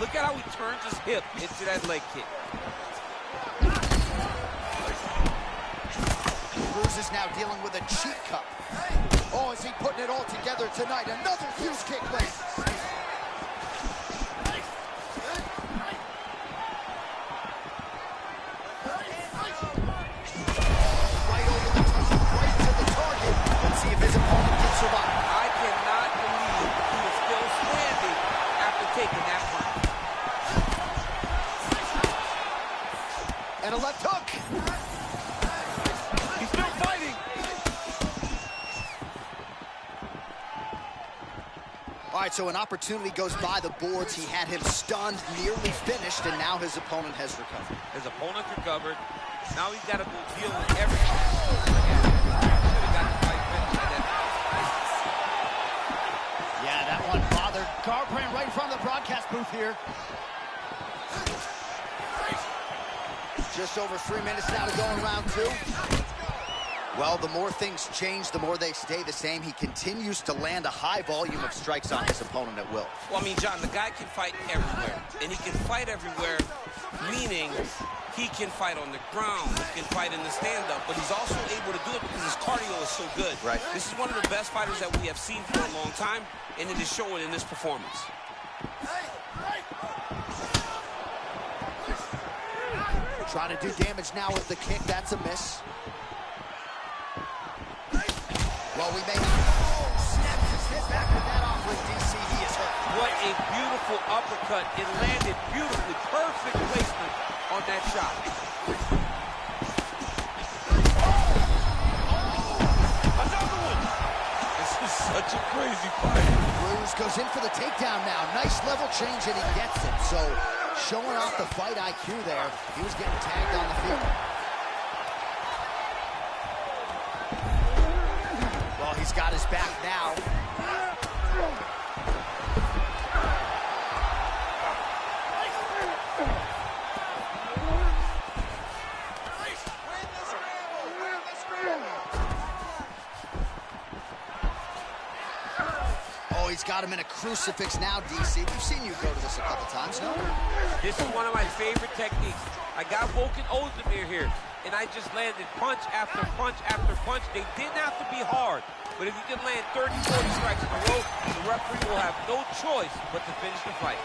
Look at how he turns his hip into that leg kick. Cruz is now dealing with a cheek cup. Oh, is he putting it all together tonight? Another fuse kick lands. Right over the top, right to the target. Let's see if his opponent can survive. I cannot believe he is still standing after taking that punch. And a left hook. He's still fighting. All right, so an opportunity goes by the boards. He had him stunned, nearly finished, and now his opponent has recovered. His opponent recovered. Now he's got to go deal with everything. Should have got the fight finished by that. Yeah, that one bothered Garbrandt right in front of the broadcast booth here. Just over 3 minutes now to go in round 2. Well, the more things change, the more they stay the same. He continues to land a high volume of strikes on his opponent at will. Well, I mean, John, the guy can fight everywhere. And he can fight everywhere, meaning he can fight on the ground, he can fight in the stand-up, but he's also able to do it because his cardio is so good. Right. This is one of the best fighters that we have seen for a long time, and it is showing in this performance. Trying to do damage now with the kick. That's a miss. Well, we may not. Oh, snapped his head back with that offering, DC. He is hurt. What a beautiful uppercut. It landed beautifully. Perfect placement on that shot. Another one. This is such a crazy fight. Cruz goes in for the takedown now. Nice level change, and he gets it. So, showing off the fight IQ there. He was getting tagged on the field. Well, he's got his back now. Oh, he's got him in a crucifix now, DC. We've seen you go to this a couple times, no? This is one of my favorite techniques. I got Volkan Ozdemir here, and I just landed punch after punch after punch. They didn't have to be hard, but if you can land 30, 40 strikes in a row, the referee will have no choice but to finish the fight.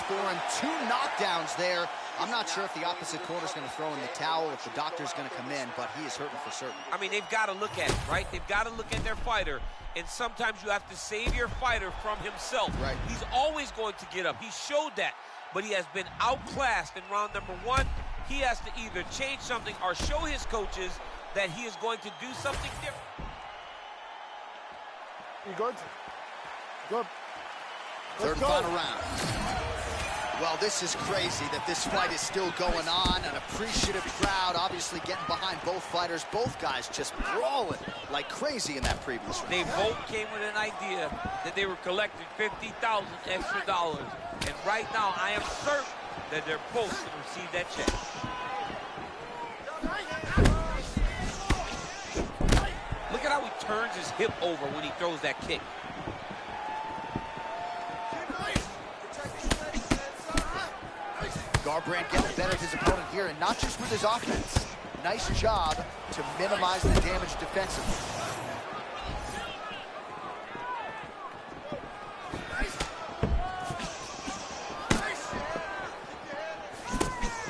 For him, 2 knockdowns there. I'm not sure if the opposite corner's going to throw in the towel, if the doctor's going to come in, but he is hurting for certain. I mean, they've got to look at it, right? They've got to look at their fighter, and sometimes you have to save your fighter from himself. Right. He's always going to get up. He showed that, but he has been outclassed in round number 1. He has to either change something or show his coaches that he is going to do something different. You good? Good. Third and final round. Well, this is crazy that this fight is still going on. An appreciative crowd, obviously getting behind both fighters. Both guys just brawling like crazy in that previous round. They both came with an idea that they were collecting $50,000 extra dollars. And right now, I am certain that they're both going to receive that check. Look at how he turns his hip over when he throws that kick. Garbrandt getting better at his opponent here, and not just with his offense. Nice job to minimize the damage defensively.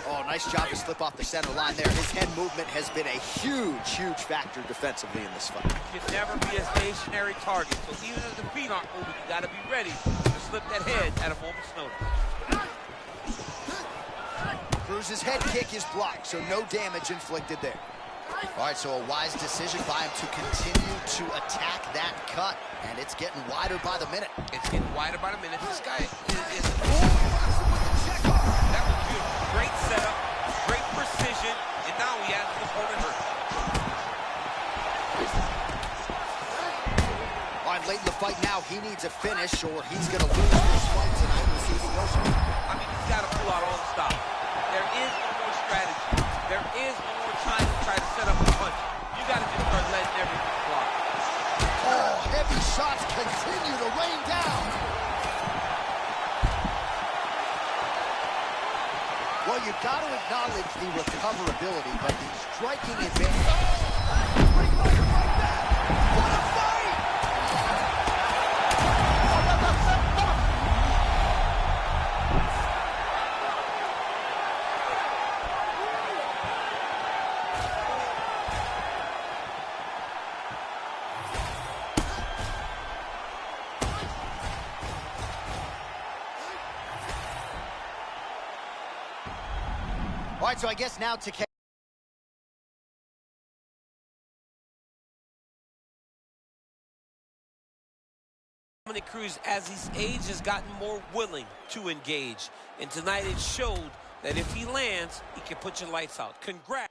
Oh, nice job to slip off the center line there. His head movement has been a huge, huge factor defensively in this fight. You can never be a stationary target, so even if the feet aren't moving, you got to be ready to slip that head at a moment's notice. Cruz's head kick is blocked, so no damage inflicted there. All right, so a wise decision by him to continue to attack that cut, and it's getting wider by the minute. It's getting wider by the minute. This guy is that was beautiful. Great setup, great precision, and now he has his opponent hurt. time late in the fight now. He needs a finish or he's going to lose this fight tonight in the easy motion. I mean, he's got to pull out all the stops. There is no more strategy. There is no more time to try to set up a punch. You got to just start letting everything fly. Oh, heavy shots continue to rain down. Well, you've got to acknowledge the recoverability, but the striking advantage. What a fight! All right, so I guess now to Dominic Cruz, as his age has gotten more willing to engage, and tonight it showed that if he lands, he can put your lights out. Congrats.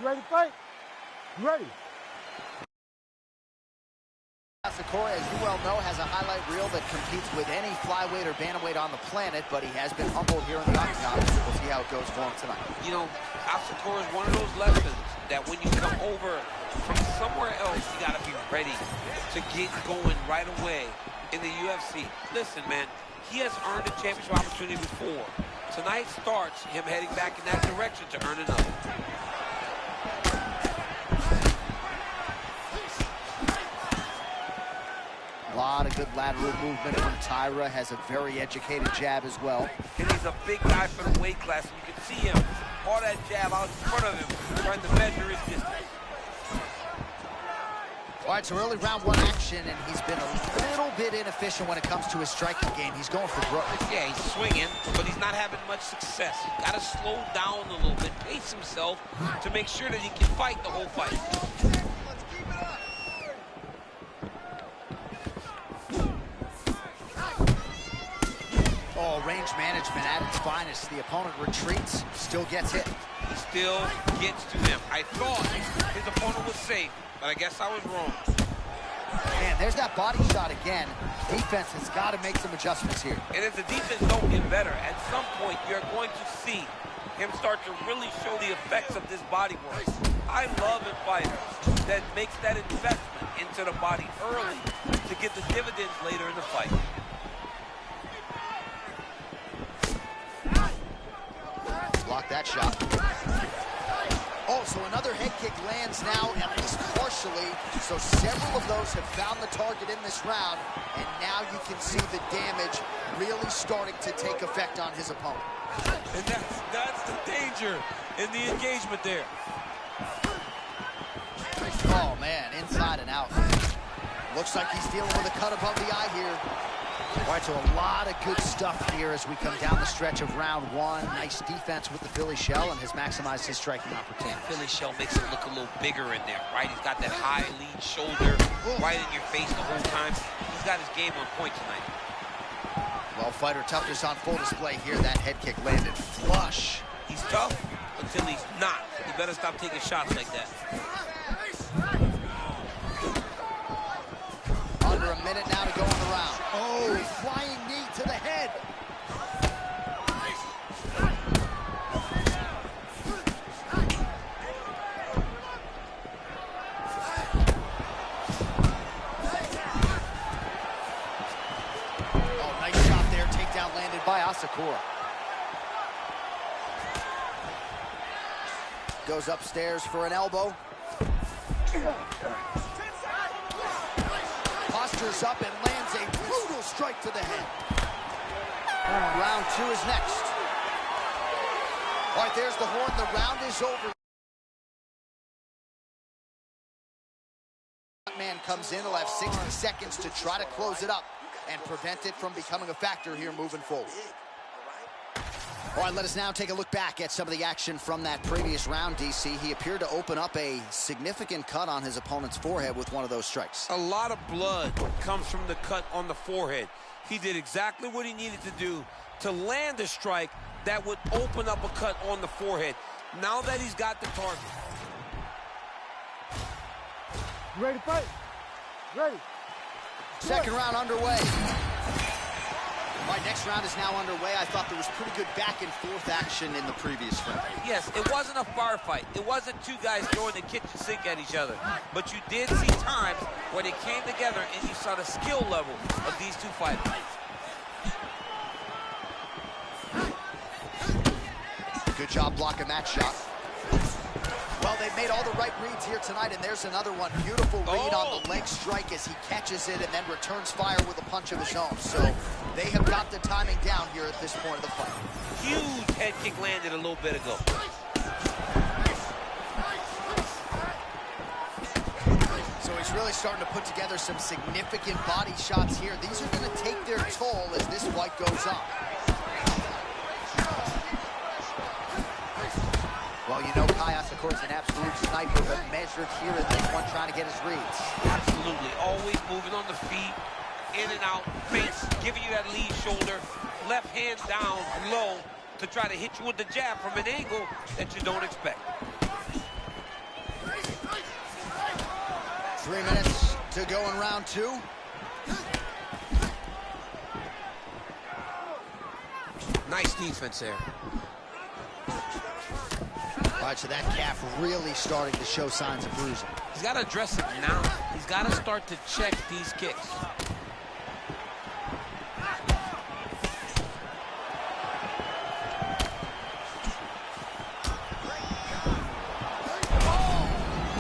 You ready to fight? You ready? Sakura, as you well know, has a highlight reel that competes with any flyweight or bantamweight on the planet, but he has been humbled here in the octagon. We'll see how it goes for him tonight. You know, Sakura is one of those lessons that when you come over from somewhere else, you got to be ready to get going right away in the UFC. Listen, man, he has earned a championship opportunity before. Tonight starts him heading back in that direction to earn another. A lot of good lateral movement from Tyra. Has a very educated jab as well. And he's a big guy for the weight class. And you can see him, all that jab out in front of him, trying to measure his distance. All right, so early round one action, and he's been a little bit inefficient when it comes to his striking game. He's going for broke. Yeah, he's swinging, but he's not having much success. He's got to slow down a little bit, pace himself to make sure that he can fight the whole fight. Oh, range management at its finest. The opponent retreats, still gets hit. He still gets to him. I thought his opponent was safe, but I guess I was wrong. Man, there's that body shot again. Defense has got to make some adjustments here. And if the defense don't get better, at some point you're going to see him start to really show the effects of this body work. I love a fighter that makes that investment into the body early to get the dividends later in the fight. Block that shot. Oh, so another head kick lands now, at least partially. So several of those have found the target in this round, and now you can see the damage really starting to take effect on his opponent. And that's the danger in the engagement there. Oh, man, inside and out. Looks like he's dealing with a cut above the eye here. All right, so a lot of good stuff here as we come down the stretch of round one. Nice defense with the Philly shell and has maximized his striking opportunity. Philly shell makes him look a little bigger in there, right? He's got that high lead shoulder right in your face the whole time. He's got his game on point tonight. Well, fighter toughness on full display here. That head kick landed flush. He's tough until he's not. He better stop taking shots like that. Under a minute now to go in the round. Oh, flying knee to the head. Oh, nice shot there. Takedown landed by Sakura. Goes upstairs for an elbow. Postures up and lands a brutal strike to the head. Round two is next. All right, there's the horn. The round is over. Man comes in. He'll have 60 seconds to try to close it up and prevent it from becoming a factor here moving forward. All right, let us now take a look back at some of the action from that previous round, DC. He appeared to open up a significant cut on his opponent's forehead with one of those strikes. A lot of blood comes from the cut on the forehead. He did exactly what he needed to do to land a strike that would open up a cut on the forehead. Now that he's got the target. You ready to fight? Ready. Second round underway. All right, next round is now underway. I thought there was pretty good back and forth action in the previous round. Yes, it wasn't a firefight. It wasn't two guys throwing the kitchen sink at each other. But you did see times where they came together and you saw the skill level of these two fighters. Good job blocking that shot. Well, they've made all the right reads here tonight, and there's another one. Beautiful read on the leg strike as he catches it and then returns fire with a punch of his own. So they have got the timing down here at this point of the fight. Huge head kick landed a little bit ago. So he's really starting to put together some significant body shots here. These are going to take their toll as this fight goes on. Well, you know, Sakura is an absolute sniper, but measured here in this one, trying to get his reads. Absolutely. Always moving on the feet, in and out, face, giving you that lead shoulder, left hand down low to try to hit you with the jab from an angle that you don't expect. 3 minutes to go in round 2. Nice defense there. All right, so that calf really starting to show signs of bruising. He's got to address it now. He's got to start to check these kicks. Oh,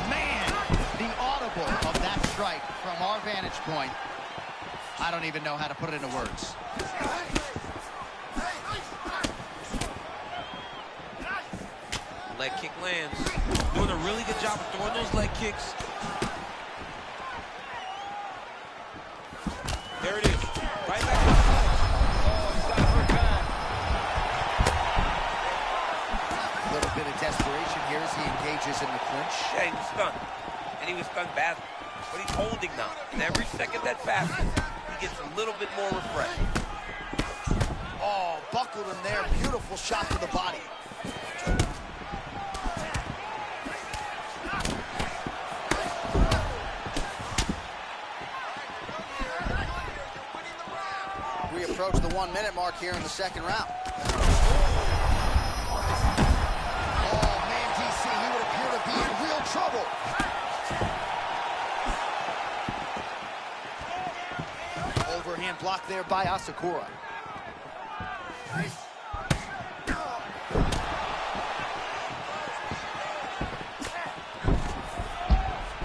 man, the audible of that strike from our vantage point. I don't even know how to put it into words. Leg kick lands. Doing a really good job of throwing those leg kicks. There it is. Right back to the punch. Oh, he's got hurt bad. A little bit of desperation here as he engages in the clinch. Yeah, he was stunned. And he was stunned badly. But he's holding now. And every second that passes, he gets a little bit more refreshed. Oh, buckled him there. Beautiful shot to the body. We approach the 1 minute mark here in the second round. Oh, man, DC, he would appear to be in real trouble. Overhand block there by Asakura.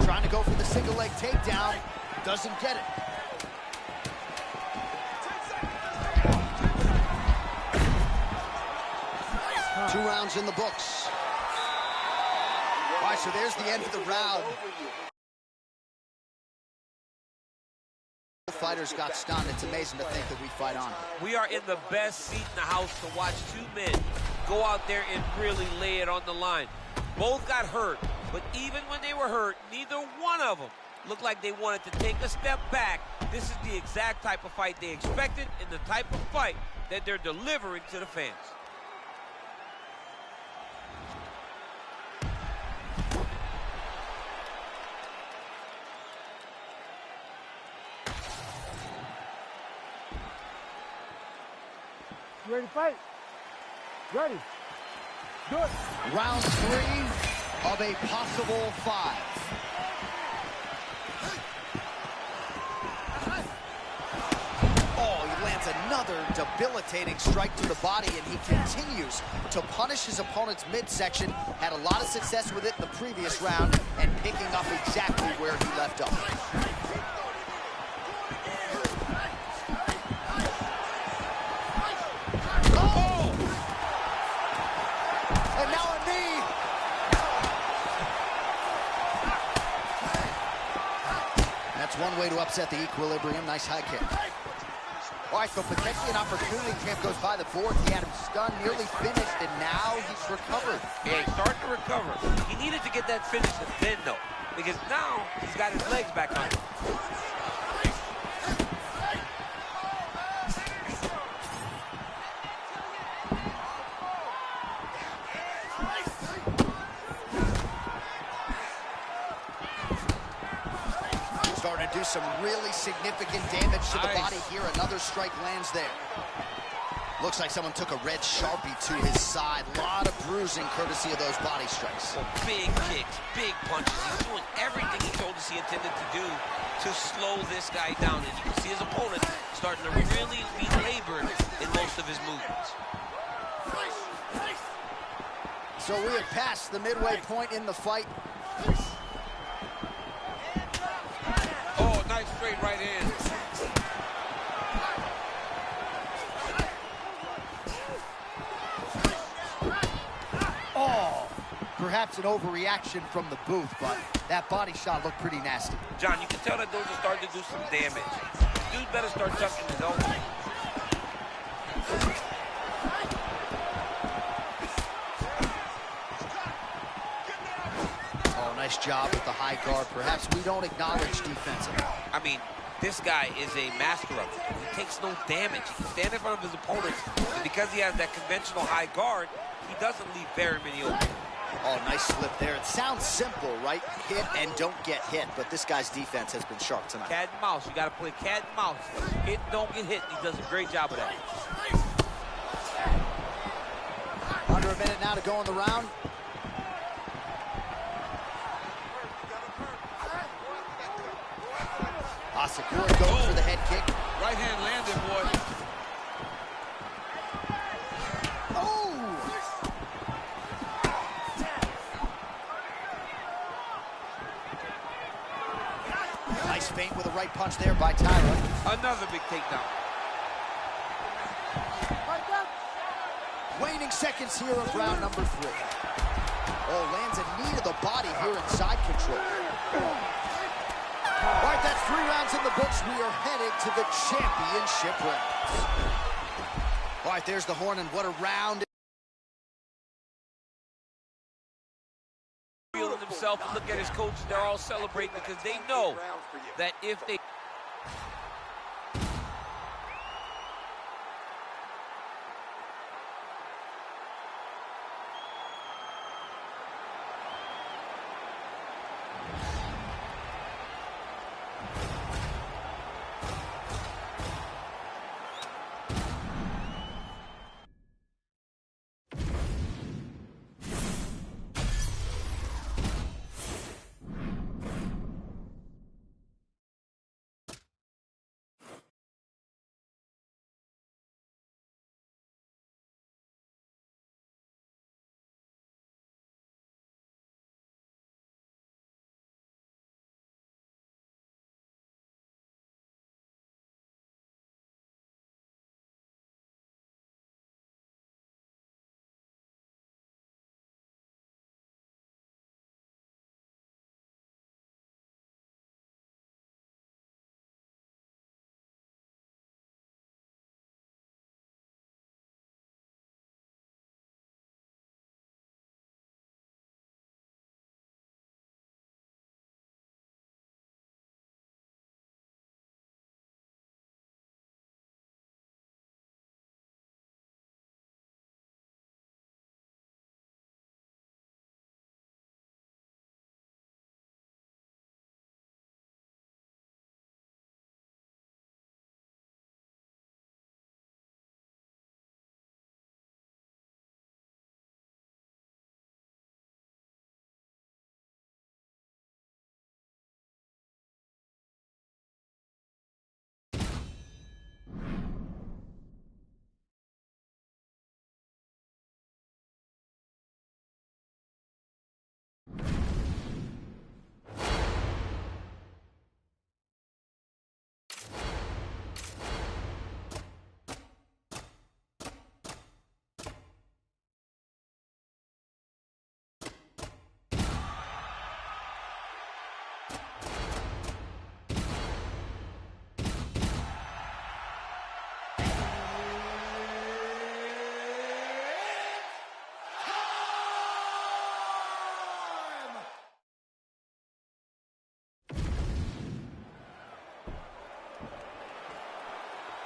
Trying to go for the single leg takedown. Doesn't get it. Two rounds in the books. All right, so there's the end of the round. Both fighters got stunned. It's amazing to think that we fight on. We are in the best seat in the house to watch two men go out there and really lay it on the line. Both got hurt, but even when they were hurt, neither one of them looked like they wanted to take a step back. This is the exact type of fight they expected and the type of fight that they're delivering to the fans. You ready to fight? Ready. Good. Round 3 of a possible 5. Oh, he lands another debilitating strike to the body, and he continues to punish his opponent's midsection. Had a lot of success with it in the previous round and picking up exactly where he left off. One way to upset the equilibrium. Nice high kick. All right, so potentially an opportunity. Champ goes by the fourth. He had him stunned, nearly finished, and now he's recovered. Yeah, he's starting to recover. He needed to get that finish then, though, because now he's got his legs back on him. Starting to do some really significant damage to the body here. Another strike lands there. Looks like someone took a red Sharpie to his side. A lot of bruising courtesy of those body strikes. Well, big kicks, big punches. He's doing everything he told us he intended to do to slow this guy down. And you can see his opponent starting to really be labored in most of his movements. So we have passed the midway point in the fight. Oh, nice straight right hand. Oh, perhaps an overreaction from the booth, but that body shot looked pretty nasty. John, you can tell that those are starting to do some damage. Dude better start tucking his elbow. Nice job with the high guard. Perhaps we don't acknowledge defensively. I mean, this guy is a master of it. He takes no damage. He can stand in front of his opponents, and because he has that conventional high guard, he doesn't leave very many open. Oh, nice slip there. It sounds simple, right? Hit and don't get hit, but this guy's defense has been sharp tonight. Cat and mouse. You got to play cat and mouse. Hit, don't get hit. He does a great job of that. Under a minute now to go in the round. Asakura goes for the head kick. Right hand landed, boy. Oh! Nice feint with a right punch there by Tyra. Another big takedown. Waning seconds here of round number 3. Oh, lands a knee to the body here in side control. All right, that's 3 rounds in the books. We are headed to the championship rounds. All right, there's the horn, and what a round. Feeling himself and look at his coaches. They're all celebrating because they know that if they...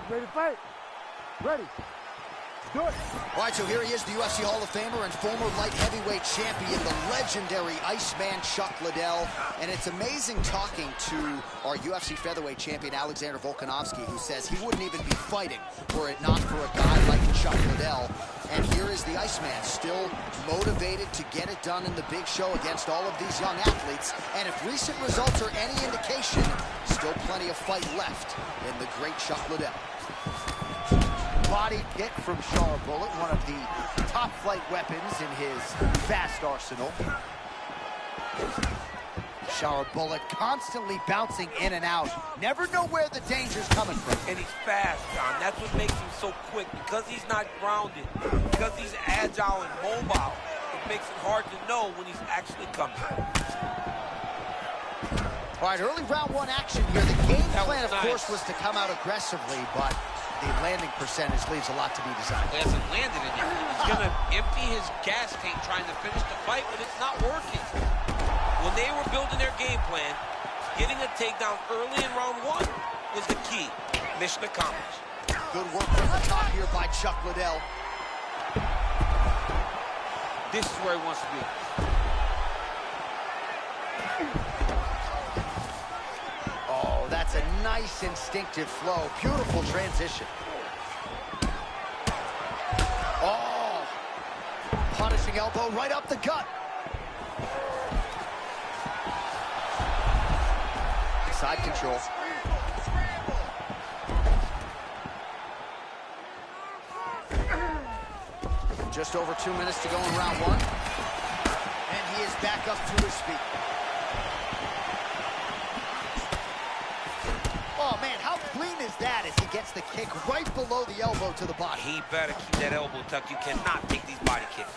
Ready to fight? Ready. Do it. All right, so here he is, the UFC Hall of Famer and former light heavyweight champion, the legendary Iceman Chuck Liddell. And it's amazing talking to our UFC featherweight champion, Alexander Volkanovski, who says he wouldn't even be fighting were it not for a guy like Chuck Liddell. And here is the Iceman, still motivated to get it done in the big show against all of these young athletes. And if recent results are any indication, still plenty of fight left in the great Chuck Liddell. Body hit from Shara Bullet, one of the top flight weapons in his vast arsenal. Shara Bullet constantly bouncing in and out. Never know where the danger's coming from. And he's fast, John. That's what makes him so quick. Because he's not grounded, because he's agile and mobile, it makes it hard to know when he's actually coming. All right, early round 1 action here. The game plan, of course, was to come out aggressively, but the landing percentage leaves a lot to be desired. He hasn't landed in yet. He's going to empty his gas tank trying to finish the fight, but it's not working. When they were building their game plan, getting a takedown early in round 1 was the key. Mission accomplished. Good work from the top here by Chuck Liddell. This is where he wants to be. Oh, that's a nice instinctive flow. Beautiful transition. Oh, punishing elbow right up the gut. Side control. Just over 2 minutes to go in round one. And he is back up to his feet. Oh, man, how clean is that as he gets the kick right below the elbow to the body? He better keep that elbow tucked. You cannot take these body kicks.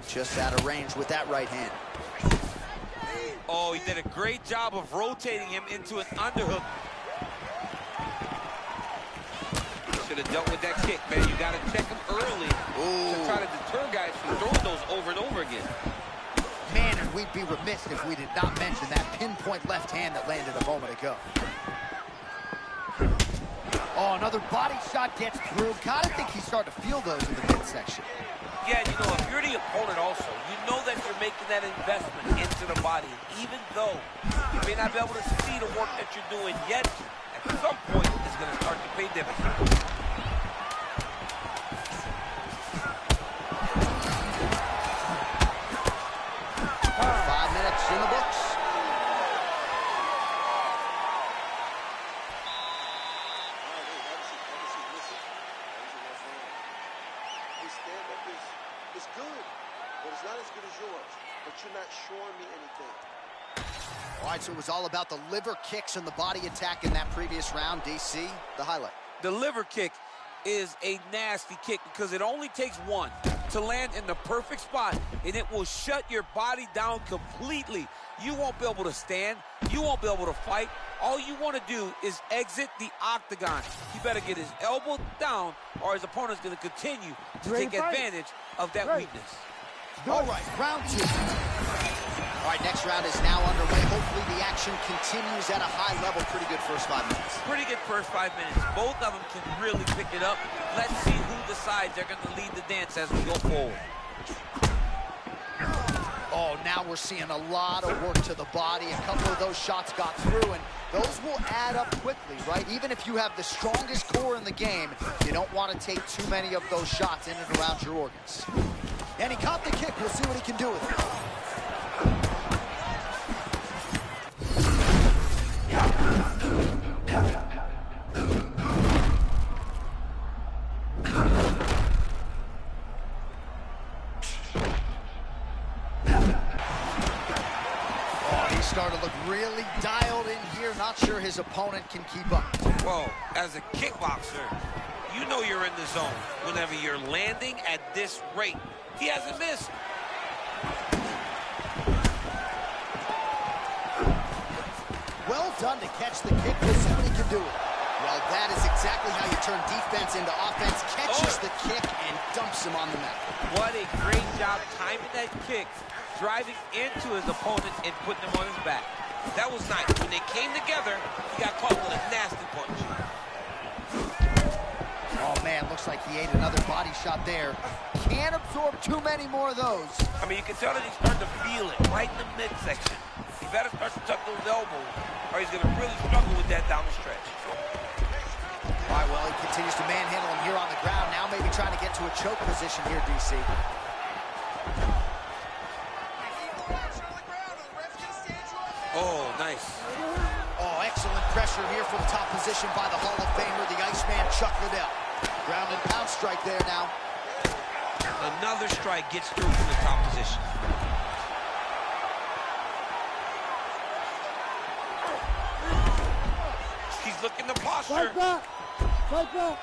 Just out of range with that right hand. Oh, he did a great job of rotating him into an underhook. Should have dealt with that kick, man. You got to check him early to try to deter guys from throwing those over and over again. Man, and we'd be remiss if we did not mention that pinpoint left hand that landed a moment ago. Oh, another body shot gets through. Gotta think he's starting to feel those in the midsection. Yeah, you know, if you're the opponent also, you know that you're making that investment into the body. Even though you may not be able to see the work that you're doing yet, at some point, it's going to start to pay dividends. 5 minutes in the books. It's good, but it's not as good as yours. But you're not showing me anything. All right, so it was all about the liver kicks and the body attack in that previous round. DC, the highlight. The liver kick is a nasty kick because it only takes one to land in the perfect spot, and it will shut your body down completely. You won't be able to stand. You won't be able to fight. All you want to do is exit the octagon. You better get his elbow down, or his opponent's going to continue to take advantage of that weakness. All right, round two. All right, next round is now underway. Hopefully the action continues at a high level. Pretty good first 5 minutes. Pretty good first 5 minutes. Both of them can really pick it up. Let's see who decides they're going to lead the dance as we go forward. Oh, now we're seeing a lot of work to the body. A couple of those shots got through, and those will add up quickly, right? Even if you have the strongest core in the game, you don't want to take too many of those shots in and around your organs. And he caught the kick. We'll see what he can do with it. Starting to look really dialed in here. Not sure his opponent can keep up. Well, as a kickboxer, you know you're in the zone whenever you're landing at this rate. He hasn't missed. Well done to catch the kick. We'll see what he can do with it. Well, that is exactly how you turn defense into offense. Catches the kick and dumps him on the mat. What a great job timing that kick, driving into his opponent and putting him on his back. That was nice. When they came together, he got caught with a nasty punch. Oh, man, looks like he ate another body shot there. Can't absorb too many more of those. I mean, you can tell that he's starting to feel it right in the midsection. He better start to tuck those elbows, or he's going to really struggle with that down the stretch. All right, well, he continues to manhandle him here on the ground. Now maybe trying to get to a choke position here, DC. Oh, nice. Oh, excellent pressure here from top position by the Hall of Famer, the Iceman, Chuck Liddell. Ground and pound strike there now. Another strike gets through from the top position. He's looking the posture. Fight back! Fight back!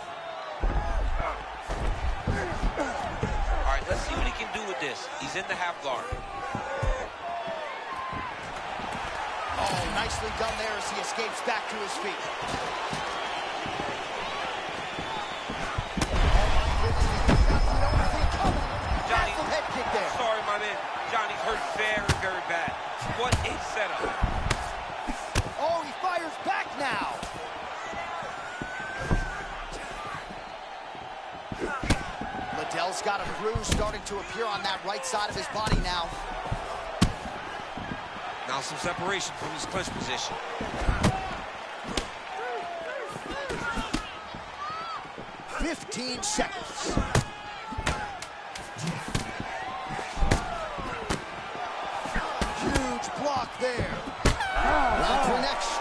All right, let's see what he can do with this. He's in the half guard. Oh, nicely done there as he escapes back to his feet. Oh, my goodness. I'm in. Johnny's hurt very, very bad. What a setup. Oh, he fires back now. Liddell's got a bruise starting to appear on that right side of his body now. Now some separation from his clinch position. 15 seconds. Huge block there. Round three next.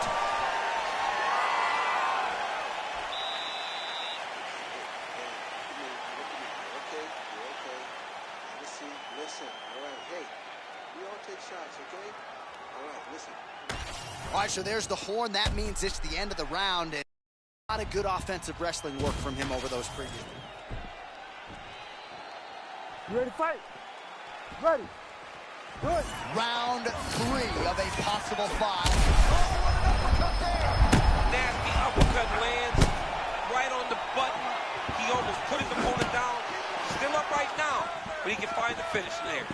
Listen, all right, hey, we all take shots, okay? All right, listen. All right, so there's the horn. That means it's the end of the round. And a lot of good offensive wrestling work from him over those previous. You ready to fight? Ready. Good. Round 3 of a possible 5. Nasty uppercut lands right on the button. He almost put his opponent down. Still up right now, but he can find the finish there.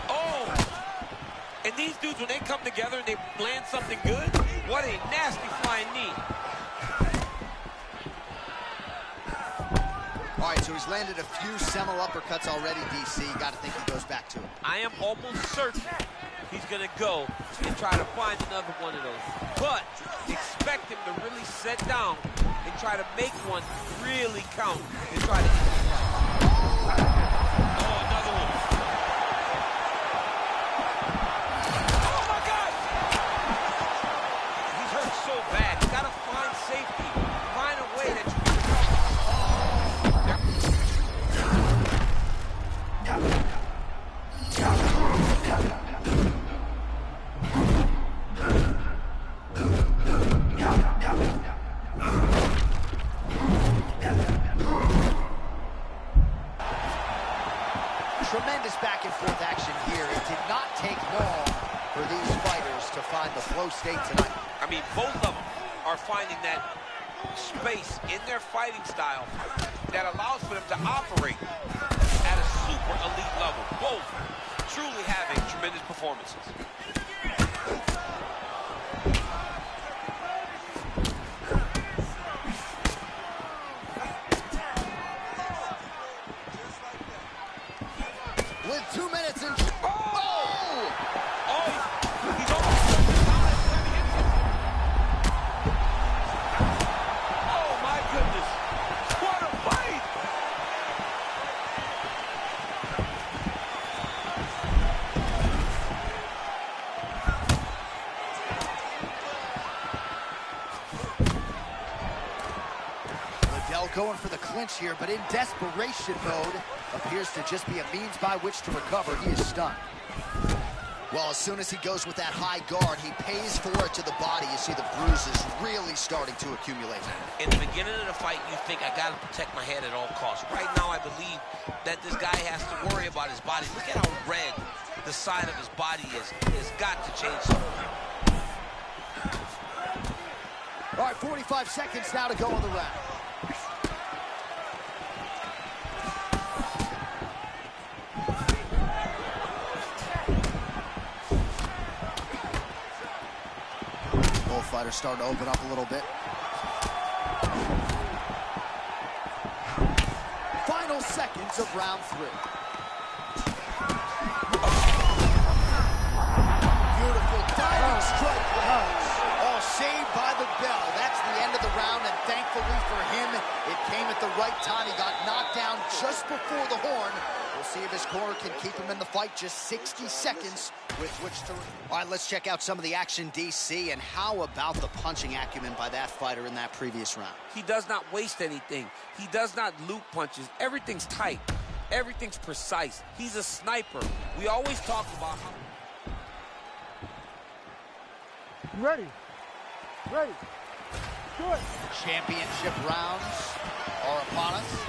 Oh! And these dudes, when they come together and they land something good, what a nasty flying knee. All right, so he's landed a few seminal uppercuts already, DC. Got to think he goes back to it. I am almost certain he's going to go and try to find another one of those. But expect him to really set down and try to make one really count and try to... Oh, another one. Oh, my God! He's hurt so bad. You got to find safety. Find a way that you can Tremendous back and forth action here. It did not take long for these fighters to find the flow state tonight. I mean, both of them are finding that space in their fighting style that allows for them to operate at a super elite level. Both truly having tremendous performances. With 2 minutes and... Oh! Oh! He's almost stuck his eyes when he hits him. Oh, my goodness. What a fight! Liddell going for the clinch here, but in desperation mode. Appears to just be a means by which to recover. He is stunned. Well, as soon as he goes with that high guard, he pays for it to the body. You see the bruises really starting to accumulate. In the beginning of the fight, you think, I got to protect my head at all costs. Right now, I believe that this guy has to worry about his body. Look at how red the side of his body is. It's got to change something. All right, 45 seconds now to go on the round. Both fighters starting to open up a little bit. Final seconds of round 3. Beautiful diving strike. All saved by the bell. That's the end of the round, and thankfully for him, it came at the right time. He got knocked down just before the horn. We'll see if his corner can keep him in the fight. Just 60 seconds with which to... All right, let's check out some of the action, DC, and how about the punching acumen by that fighter in that previous round? He does not waste anything. He does not loop punches. Everything's tight. Everything's precise. He's a sniper. We always talk about how... Ready. Ready. Good. Championship rounds are upon us.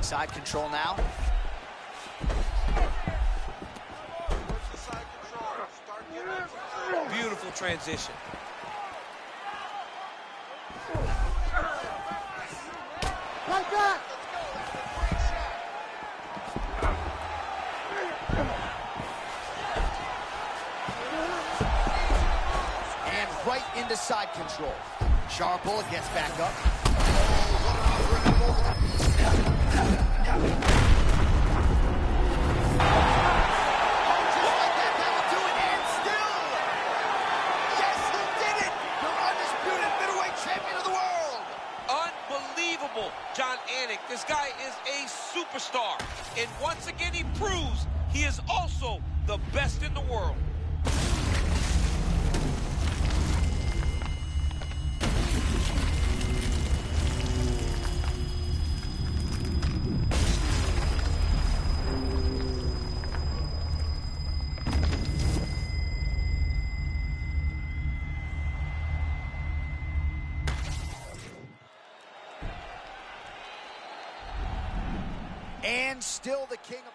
Side control now. Side control. Start getting up some beautiful transition. Like that! And right into side control. Charbel gets back up. John Anik, this guy is a superstar. And once again, he proves he is also the best in the world. And still the king of...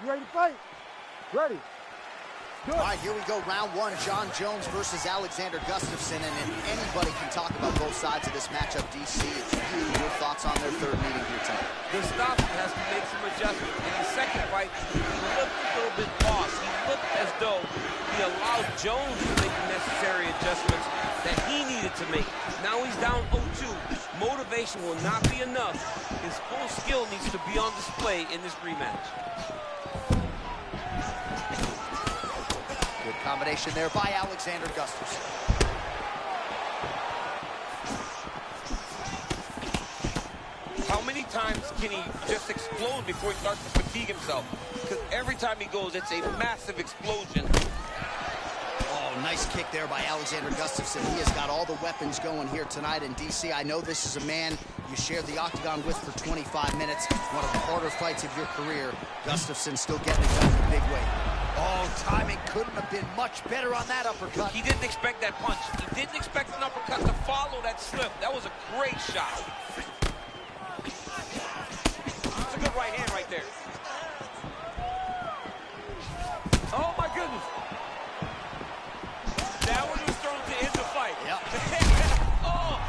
You ready to fight? Ready. Good. All right, here we go, round one. John Jones versus Alexander Gustafsson, and anybody can talk about both sides of this matchup. DC, it's you. Your thoughts on their third meeting here tonight? Gustafsson has to make some adjustments. In his second fight, he looked a little bit lost. He looked as though he allowed Jones to make the necessary adjustments that he needed to make. Now he's down 0-2. Motivation will not be enough. His full skill needs to be on display in this rematch. Good combination there by Alexander Gustafsson. How many times can he just explode before he starts to fatigue himself? Because every time he goes, it's a massive explosion. Oh, nice kick there by Alexander Gustafsson. He has got all the weapons going here tonight. And DC, I know this is a man you shared the octagon with for 25 minutes. One of the harder fights of your career. Gustafsson still getting it done in a big way. Oh, timing couldn't have been much better on that uppercut. He didn't expect that punch. He didn't expect an uppercut to follow that slip. That was a great shot. It's a good right hand right there. Oh, my goodness. That one was thrown to end the fight. Yep. Oh.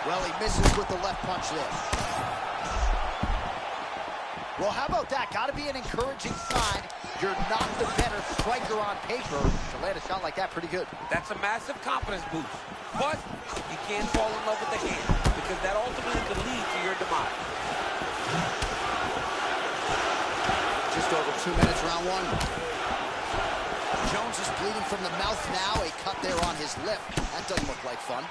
Well, he misses with the left punch there. Well, how about that? Got to be an encouraging sign. You're not the better striker on paper. To land a shot like that, pretty good. That's a massive confidence boost. But you can't fall in love with the hand, because that ultimately could lead to your demise. Just over 2 minutes, round one. Jones is bleeding from the mouth now. A cut there on his lip. That doesn't look like fun.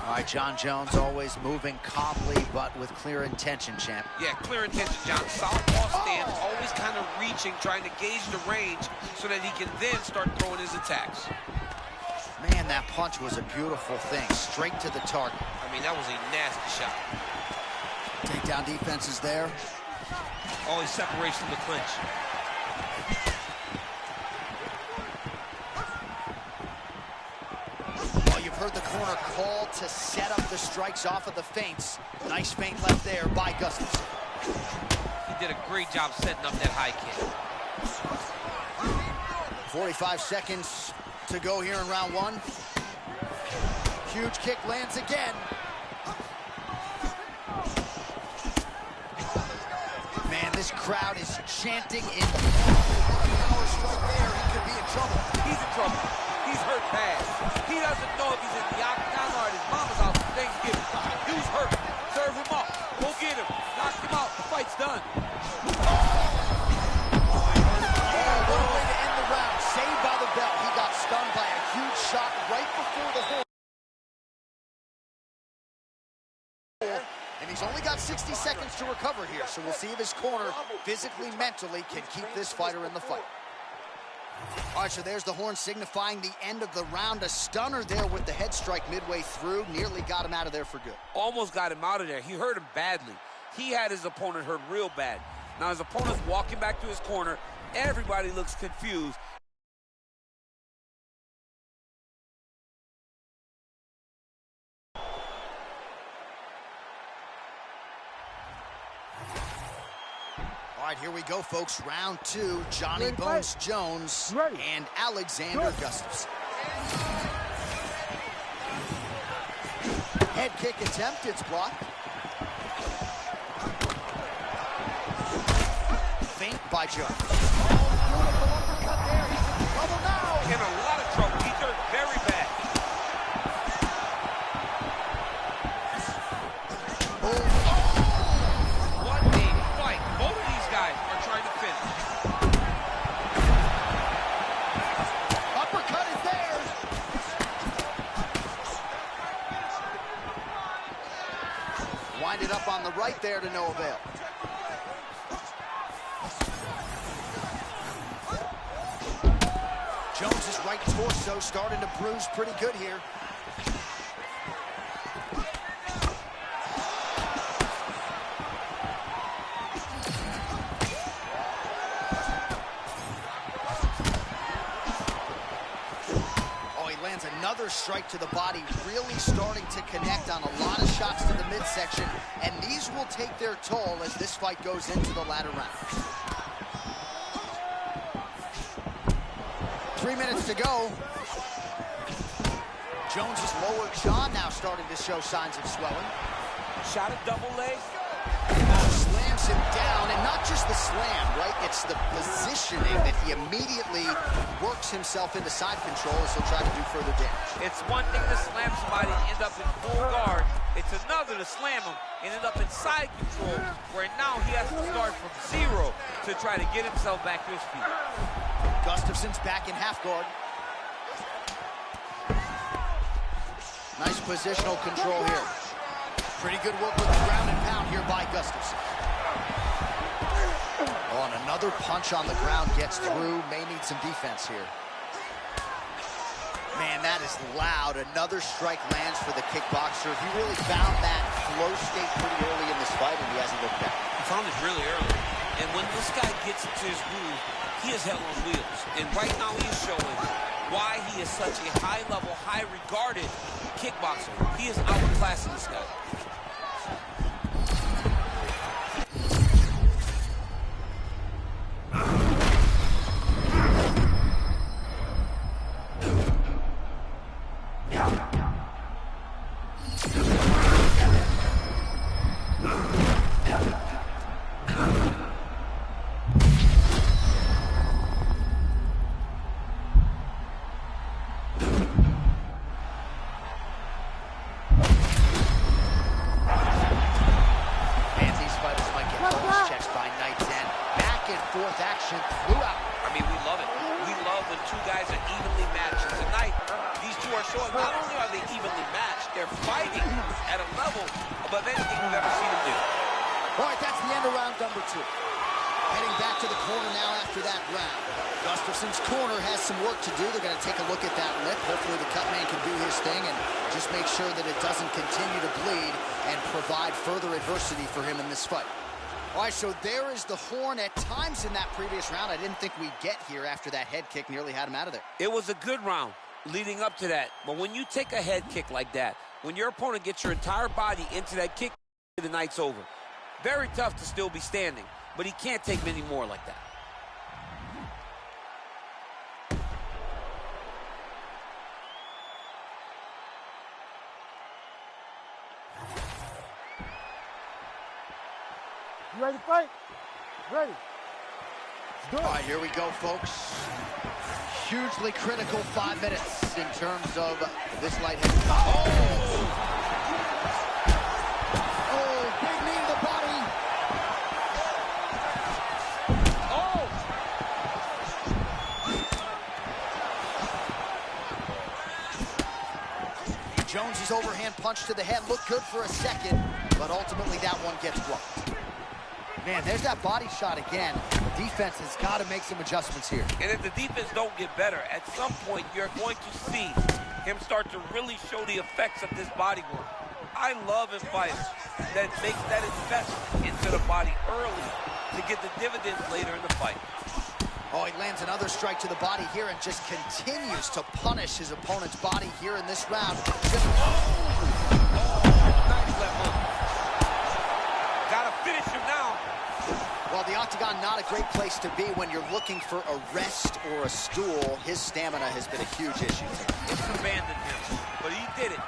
All right, John Jones always moving calmly, but with clear intention, champ. Yeah, clear intention, John. Southpaw stance, always kind of reaching, trying to gauge the range so that he can then start throwing his attacks. Man, that punch was a beautiful thing, straight to the target. I mean, that was a nasty shot. Takedown defense is there. Always separation from the clinch. Well, you've heard the corner call to set up the strikes off of the feints. Nice feint left there by Gustafsson. He did a great job setting up that high kick. 45 seconds to go here in round one. Huge kick lands again. Man, this crowd is chanting in. Power strike there. He could be in trouble. He's in trouble. He's hurt bad. He doesn't know if he's in the octagon or at his mama's house for Thanksgiving. He's hurt. Serve him up. Go get him. Knock him out. The fight's done. What a way to end the round. Saved by the bell. He got stunned by a huge shot right before the horn. And he's only got 60 seconds to recover here, so we'll see if his corner, physically, mentally, can keep this fighter in the fight. All right, so there's the horn signifying the end of the round. A stunner there with the head strike midway through. Nearly got him out of there for good. Almost got him out of there. He hurt him badly. He had his opponent hurt real bad. Now his opponent's walking back to his corner. Everybody looks confused. All right, here we go, folks. Round two, Johnny Bones Jones and Alexander Gustafsson. Head kick attempt, it's blocked. Feint by Jones. Oh, beautiful uppercut there. He's in trouble now. In a lot of trouble. He's hurt very bad. What a fight. Both of these guys are trying to finish. Uppercut is there. Winded up on the right there to no avail. Jones's right torso starting to bruise pretty good here. Oh, he lands another strike to the body, really starting to connect on a lot of shots to the midsection, and these will take their toll as this fight goes into the latter rounds. 3 minutes to go. Jones's lower jaw now starting to show signs of swelling. Shot a double leg. Slams him down, and not just the slam, right? It's the positioning that he immediately works himself into side control as he'll try to do further damage. It's one thing to slam somebody and end up in full guard. It's another to slam him and end up in side control, where now he has to start from zero to try to get himself back to his feet. Gustafsson's back in half guard. Nice positional control here. Pretty good work with the ground and pound here by Gustafsson. Oh, and another punch on the ground gets through. May need some defense here. Man, that is loud. Another strike lands for the kickboxer. He really found that flow state pretty early in this fight, and he hasn't looked back. He found it really early. And when this guy gets into his groove, he is hell on wheels. And right now he is showing why he is such a high-level, high-regarded kickboxer. He is outclassing this guy. Action throughout. I mean, we love it. We love when two guys are evenly matched. And tonight, these two are showing not only are they evenly matched, they're fighting at a level above anything we've ever seen them do. All right, that's the end of round number 2. Heading back to the corner now after that round. Gustafson's corner has some work to do. They're going to take a look at that lip. Hopefully the cut man can do his thing and just make sure that it doesn't continue to bleed and provide further adversity for him in this fight. All right, so there is the horn. At times in that previous round, I didn't think we'd get here after that head kick nearly had him out of there. It was a good round leading up to that. But when you take a head kick like that, when your opponent gets your entire body into that kick, the night's over. Very tough to still be standing, but he can't take many more like that. You ready to fight? Ready. All right, here we go, folks. Hugely critical 5 minutes in terms of this light heavyweight. Oh, big knee to the body. Jones's overhand punch to the head looked good for a second, but ultimately that one gets blocked. Man, there's that body shot again. The defense has got to make some adjustments here. And if the defense don't get better, at some point you're going to see him start to really show the effects of this body work. I love in fighters that makes that investment into the body early to get the dividends later in the fight. Oh, he lands another strike to the body here and just continues to punish his opponent's body here in this round. Just, nice left hook. Gotta finish him now. Well, the octagon, not a great place to be when you're looking for a rest or a stool. His stamina has been a huge issue. It's abandoned him, but he did it.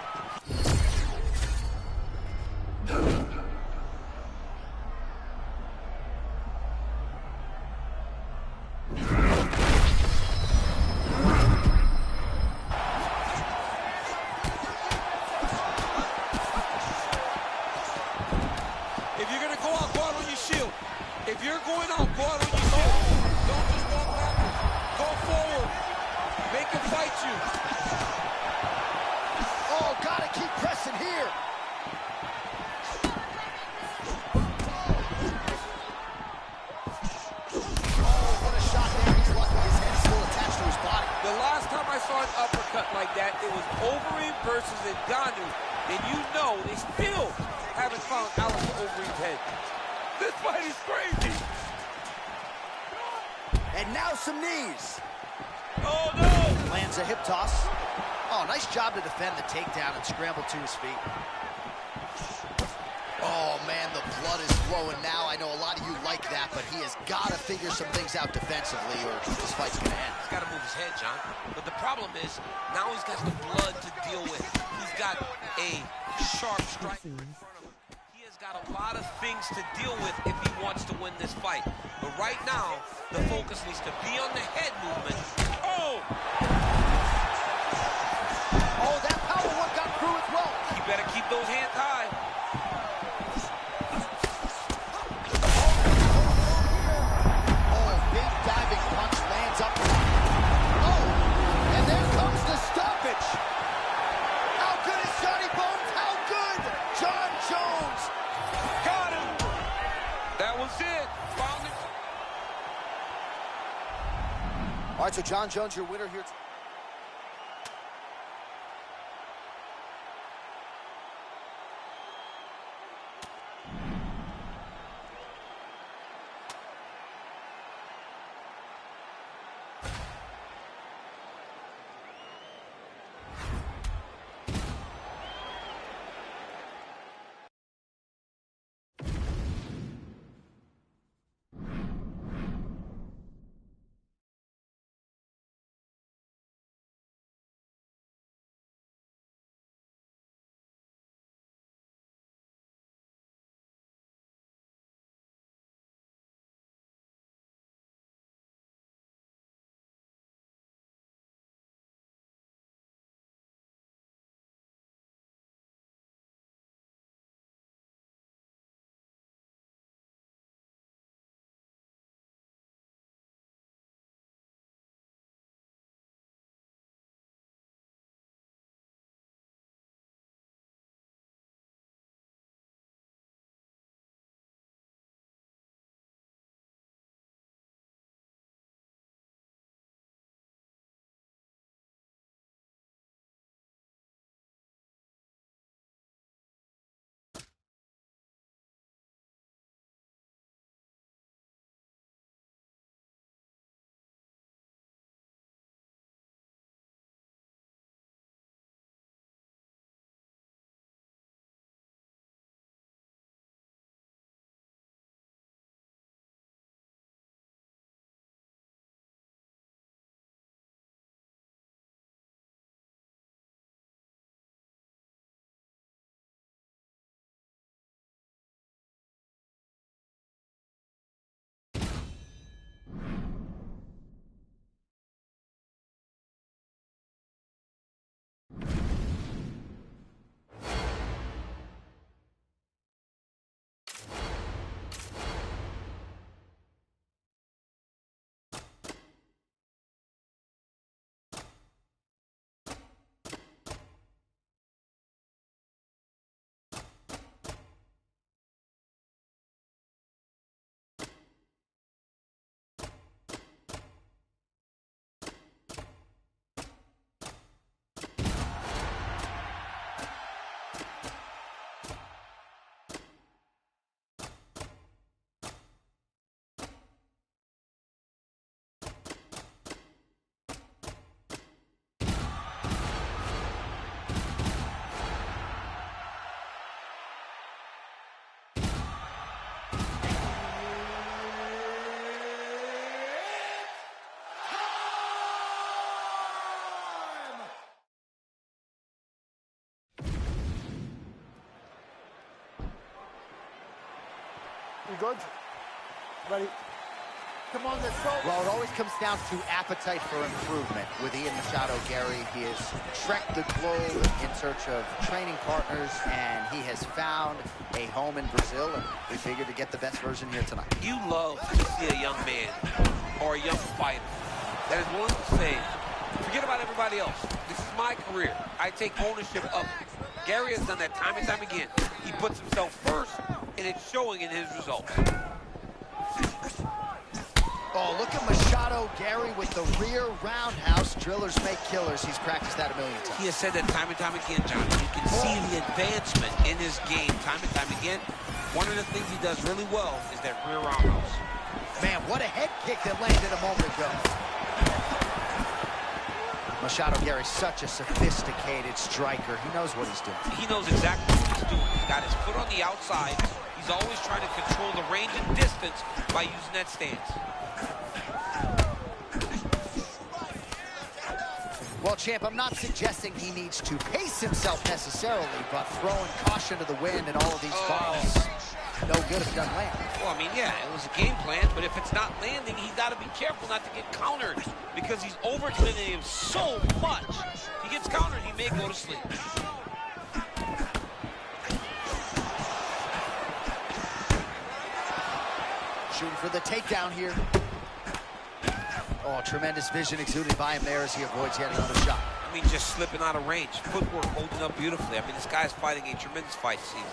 If you're going to go out, go out on your shield. If you're going out, go out on your shield. Don't just walk backwards. Go forward. Make him fight you. Oh, gotta keep pressing here. Oh, what a shot there. He's lucky his head's still attached to his body. The last time I saw an uppercut like that, it was Overeem versus Ngannou. And you know they still haven't found Alistair Overeem's head. This fight is crazy. And now some knees. Oh, no. Lands a hip toss. Oh, nice job to defend the takedown and scramble to his feet. Oh, man, the blood is flowing now. I know a lot of you like that, but he has got to figure some things out defensively or this fight's going to end. He's got to move his head, John. But the problem is, now he's got the blood to deal with. He's got a sharp strike in front of him. He has got a lot of things to deal with if he wants to win this fight. But right now, the focus needs to be on the head movement. Oh! Oh, that power one got through as well. He better keep those hands high. Oh, big diving punch lands up. Oh, and there comes the stoppage. How good is Johnny Bones? How good? John Jones. Got him. That was it. Found it. All right, so John Jones, your winner here. You good? Ready? Come on, let's go. Well, it always comes down to appetite for improvement. With Ian Machado Gary, he has trekked the globe in search of training partners, and he has found a home in Brazil, and we figured to get the best version here tonight. You love to see a young man or a young fighter that is willing to say, forget about everybody else. This is my career. I take ownership of it. Gary has done that time and time again. He puts himself first, and it's showing in his results. Oh, look at Machado Gary with the rear roundhouse. Drillers make killers. He's practiced that a million times. He has said that time and time again, John. You can see the advancement in his game time and time again. One of the things he does really well is that rear roundhouse. Man, what a head kick that landed a moment ago. Machado Gary's such a sophisticated striker. He knows what he's doing. He knows exactly what he's doing. He's got his foot on the outside. He's always trying to control the range and distance by using that stance. Well, champ, I'm not suggesting he needs to pace himself necessarily, but throwing caution to the wind and all of these bombs, no good if it doesn't land. Well, I mean, yeah, it was a game plan, but if it's not landing, he's got to be careful not to get countered because he's overcommitting him so much. He gets countered, he may go to sleep. Shooting for the takedown here. Oh, tremendous vision exuded by him there as he avoids yet another shot. I mean, just slipping out of range. Footwork holding up beautifully. I mean, this guy's fighting a tremendous fight this season.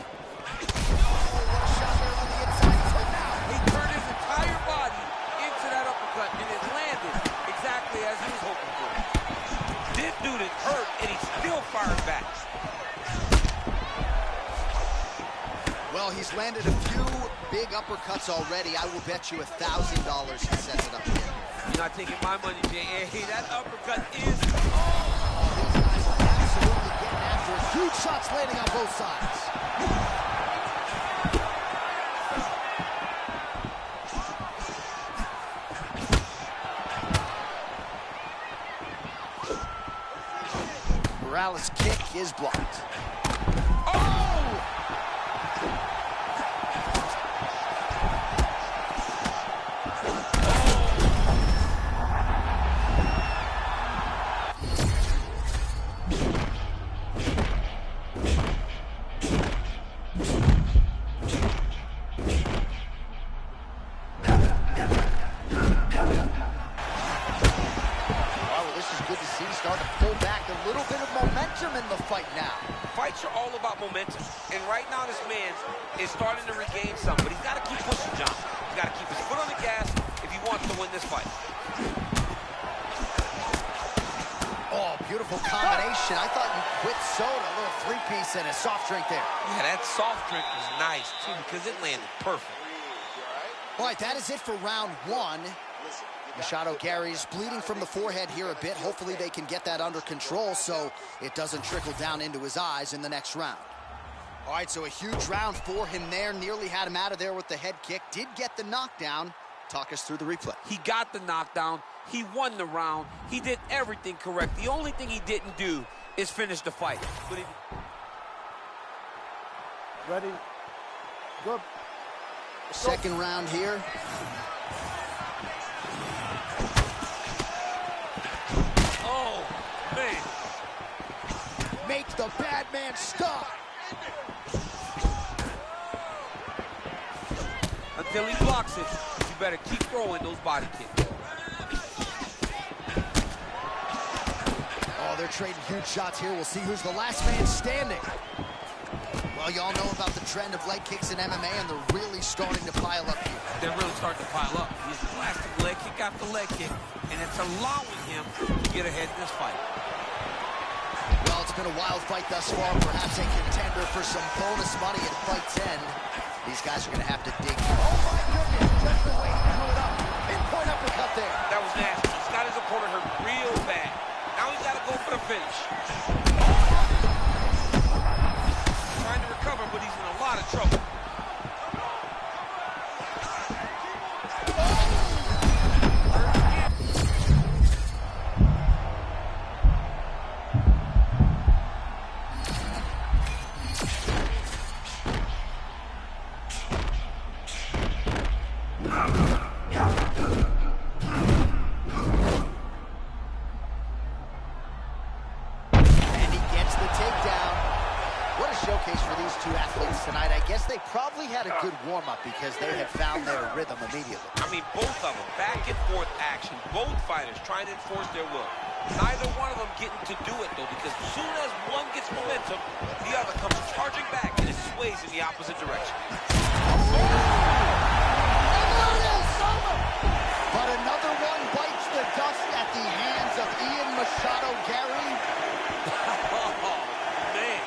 He turned his entire body into that uppercut, and it landed exactly as he was hoping for. This dude is hurt, and he's still firing back. Well, he's landed a few big uppercuts already. I will bet you $1,000 he sets it up here. You're not taking my money, Jay. Hey, that uppercut is... These guys are absolutely getting after it. Huge shots landing on both sides. Morales' kick is blocked. Fights are all about momentum, and right now this man is starting to regain some, but he's got to keep pushing, John. He's got to keep his foot on the gas if he wants to win this fight. Oh, beautiful combination. I thought you quit soda, a little three-piece and a soft drink there. Yeah, that soft drink was nice, too, because it landed perfect. All right, that is it for round one. Machado Gary's bleeding from the forehead here a bit. Hopefully they can get that under control so it doesn't trickle down into his eyes in the next round. All right, so a huge round for him there. Nearly had him out of there with the head kick. Did get the knockdown. Talk us through the replay. He got the knockdown. He won the round. He did everything correct. The only thing he didn't do is finish the fight. But Ready? Good. Second round here. Oh, man. Make the bad man stop. Until he blocks it, you better keep throwing those body kicks. Oh, they're trading huge shots here. We'll see who's the last man standing. Well, y'all know about the trend of leg kicks in MMA, and they're really starting to pile up here. They're really starting to pile up. He's blasting leg kick after leg kick, and it's allowing him to get ahead in this fight. Well, it's been a wild fight thus far. Perhaps a contender for some bonus money at Fight's End. These guys are going to have to dig. Oh, my goodness. Just the way he threw it up. Pinpoint uppercut there. That was nasty. He's got his opponent hurt real bad. Now he's got to go for the finish. Trying to recover, but he's in a lot of trouble. takeaways for these two athletes tonight? I guess they probably had a good warm-up because they had found their rhythm immediately. I mean, both of them, back and forth action, both fighters trying to enforce their will. Neither one of them getting to do it, though, because as soon as one gets momentum, the other comes charging back and it sways in the opposite direction. But another one bites the dust at the hands of Ian Machado Gary. Oh, man.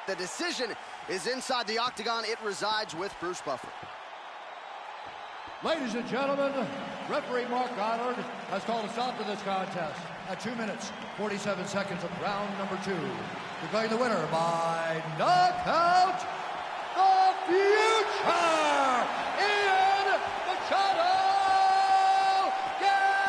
The decision is inside the octagon. It resides with Bruce Buffer. Ladies and gentlemen, referee Mark Goddard has called a stop to this contest at 2 minutes, 47 seconds of round number 2. Declaring the winner by knockout, the future, Ian Machado Gary!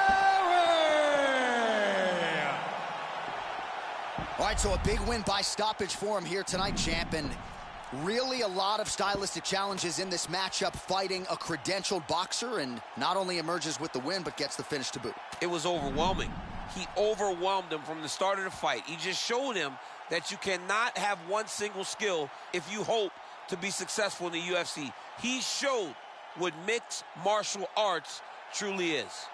All right, so a big win by stoppage for him here tonight, champ, and really a lot of stylistic challenges in this matchup, fighting a credentialed boxer, and not only emerges with the win, but gets the finish to boot. It was overwhelming. He overwhelmed him from the start of the fight. He just showed him that you cannot have one single skill if you hope to be successful in the UFC. He showed what mixed martial arts truly is.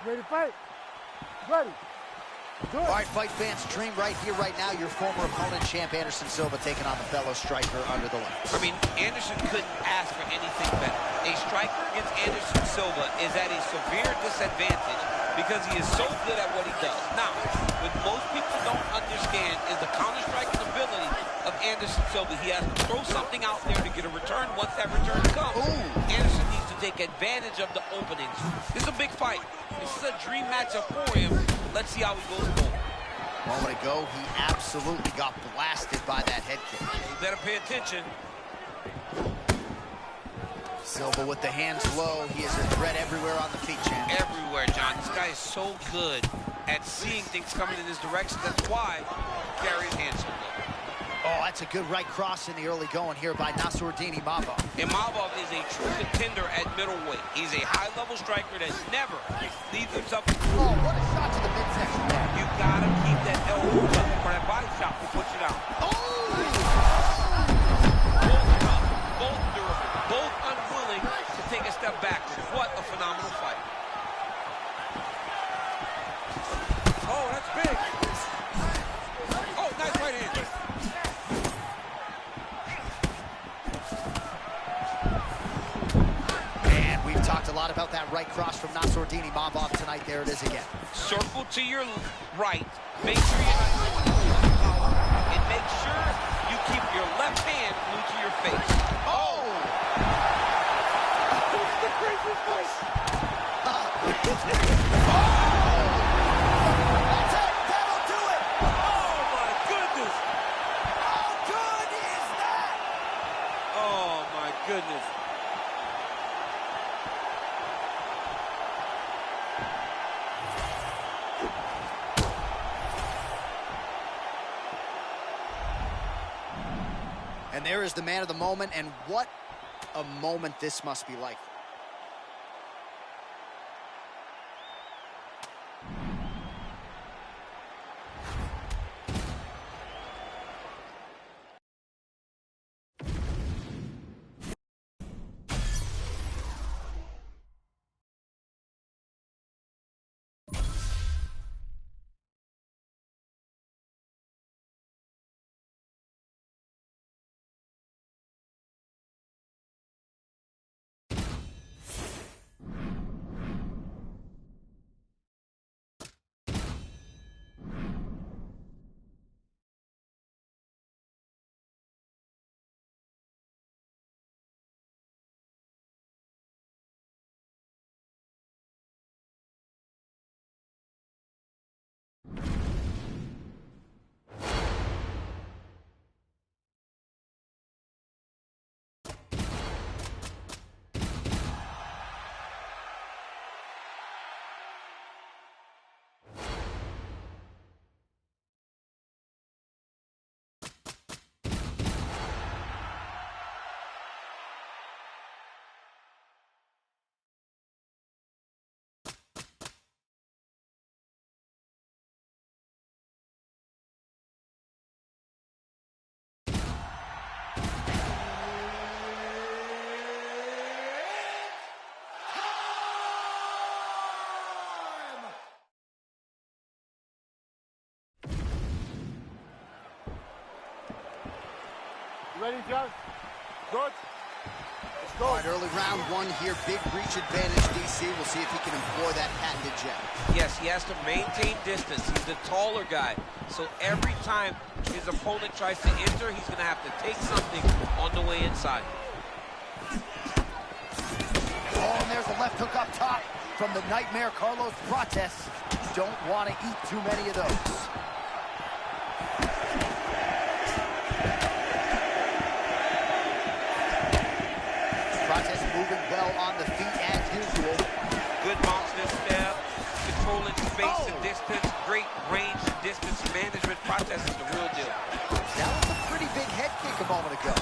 Ready to fight? Ready. Good. All right, fight fans, dream right here, right now. Your former opponent, champ Anderson Silva, taking on the fellow striker under the lights. I mean, Anderson couldn't ask for anything better. A striker against Anderson Silva is at a severe disadvantage because he is so good at what he does. Now, what most people don't understand is the counter-striking ability of Anderson Silva. He has to throw something out there to get a return. Once that return comes, Anderson needs to take advantage of the openings. This is a big fight. This is a dream matchup for him. Let's see how he goes forward. A moment ago, he absolutely got blasted by that head kick. You better pay attention. Silva with the hands low. He is a threat everywhere on the feet, champ. Everywhere, John. This guy is so good at seeing things coming in his direction. That's why he carries hands so low. Oh, that's a good right cross in the early going here by Nassourdini Mavov. And Mavov is a true contender at middleweight. He's a high-level striker that never leaves himself. Oh, what a shot to the midsection there. You gotta keep that elbow up for that body shot to push it out. Oh! Both tough, both durable, both unwilling to take a step backwards. What a phenomenal fight. Oh, that's big. Oh, nice right hand. And we've talked a lot about that right cross from Nassourdini Mavov tonight. There it is again. Circle to your right. Make sure you're not and make sure you keep your left hand glued to your face. Oh! That's it! That'll do it! Oh, my goodness! How good is that? Oh, my goodness. And there is the man of the moment, and what a moment this must be like. Ready, John? Good. Let's go. All right, early round one here. Big reach advantage, DC. We'll see if he can employ that patented jab. Yes, he has to maintain distance. He's the taller guy. So every time his opponent tries to enter, he's going to have to take something on the way inside. Oh, and there's a left hook up top from the nightmare Carlos Prates. Don't want to eat too many of those. Prates moving well on the feet as usual. Good bounce step, controlling space and distance, great range and distance management. Prates is the real deal. That was a pretty big head kick a moment ago.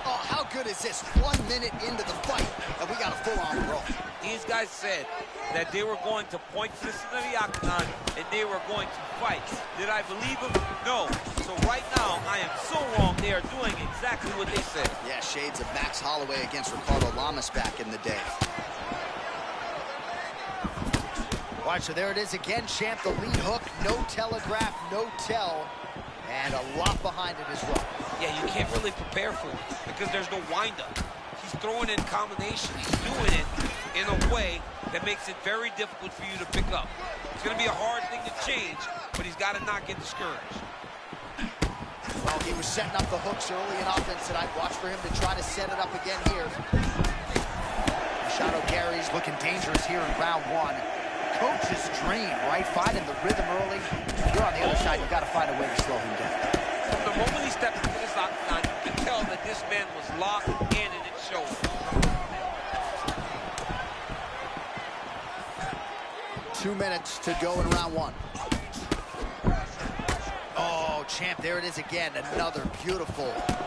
Oh, how good is this? 1 minute into the fight, and we got a full-on brawl. These guys said that they were going to point this into the octagon and they were going to fight. Did I believe them? No. So right now, I am so wrong. They are doing exactly what they said. Yeah, shades of Max Holloway against Ricardo Lamas back in the day. All right, so there it is again, champ. The lead hook, no telegraph, no tell, and a lot behind it as well. Yeah, you can't really prepare for it because there's no windup. He's throwing in combination. He's doing it in a way that makes it very difficult for you to pick up. It's going to be a hard thing to change, but he's got to not get discouraged. Well, he was setting up the hooks early in offense tonight. Watch for him to try to set it up again here. Machado Gary's looking dangerous here in round one. Coach's dream, right? Finding the rhythm early. If you're on the other side, you've got to find a way to slow him down. From the moment he stepped into this octagon, you can tell that this man was locked in and it showed. Two minutes to go in round one. Oh, champ, there it is again. Another beautiful